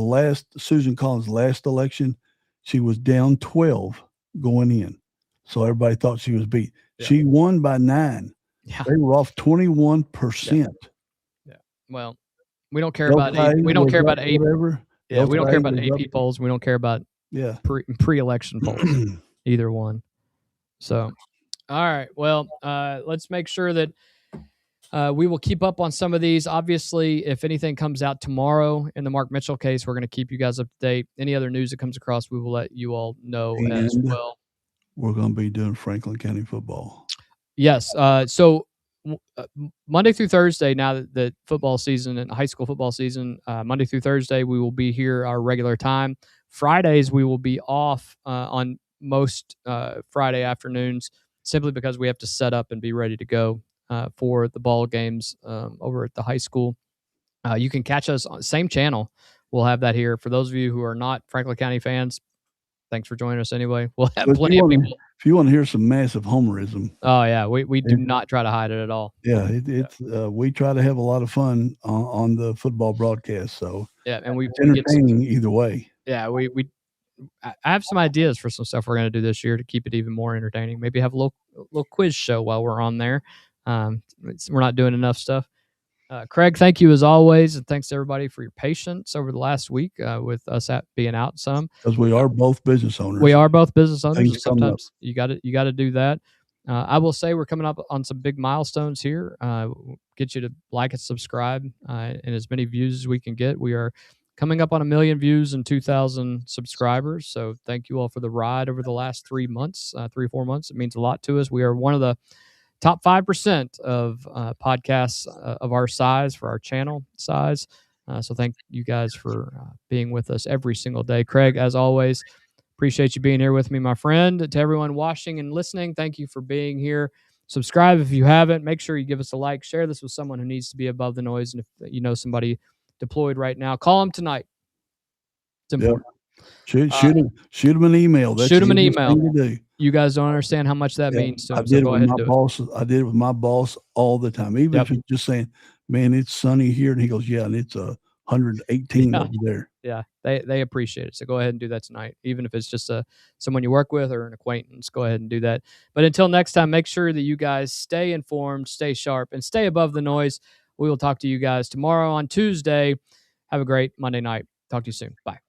Susan Collins' last election, she was down 12 going in, so everybody thought she was beat. Yeah. She won by 9. Yeah. They were off 21%. Yeah. Well. We don't care about AP. We don't care about AP. Yeah, we don't care about AP polls. We don't care about pre-election polls, either one. So, all right. Well, let's make sure that we will keep up on some of these. Obviously, if anything comes out tomorrow in the Mark Mitchell case, we're going to keep you guys up to date. Any other news that comes across, we will let you all know as well. We're going to be doing Franklin County football. Yes. So Monday through Thursday, now that the football season and high school football season, Monday through Thursday, we will be here our regular time. Fridays, we will be off on most Friday afternoons, simply because we have to set up and be ready to go for the ball games over at the high school. You can catch us on the same channel. We'll have that here. For those of you who are not Franklin County fans, thanks for joining us anyway. We'll have But plenty of people. if you want to hear some massive homerism, Oh yeah, we do not try to hide it at all. yeah, it's we try to have a lot of fun on the football broadcast. So Yeah, and we it's entertaining either way. Yeah, I have some ideas for some stuff we're going to do this year to keep it even more entertaining. Maybe have a little quiz show while we're on there. We're not doing enough stuff. Craig, thank you as always, and thanks to everybody for your patience over the last week with us being out some. Because we are both business owners. We are both business owners. Things And sometimes you got to do that. I will say we're coming up on some big milestones here. Get you to like and subscribe, and as many views as we can get. We are coming up on 1 million views and 2,000 subscribers. So thank you all for the ride over the last 3 months, 3 or 4 months. It means a lot to us. We are one of the top 5% of podcasts of our size, for our channel size. So thank you guys for being with us every single day. Craig, as always, appreciate you being here with me, my friend. To everyone watching and listening, thank you for being here. Subscribe if you haven't. Make sure you give us a like. Share this with someone who needs to be above the noise. And if you know somebody deployed right now, call them tonight. It's important. Shoot them an email. That's shoot them an the easiest email. thing to do. You guys don't understand how much that means to them. I did So go ahead and do it. I did it with my boss all the time. Even if it's just saying, "Man, it's sunny here," and he goes, "Yeah, and it's 118 over there." Yeah, they appreciate it. So go ahead and do that tonight. Even if it's just someone you work with or an acquaintance, go ahead and do that. But until next time, make sure that you guys stay informed, stay sharp, and stay above the noise. We will talk to you guys tomorrow on Tuesday. Have a great Monday night. Talk to you soon. Bye.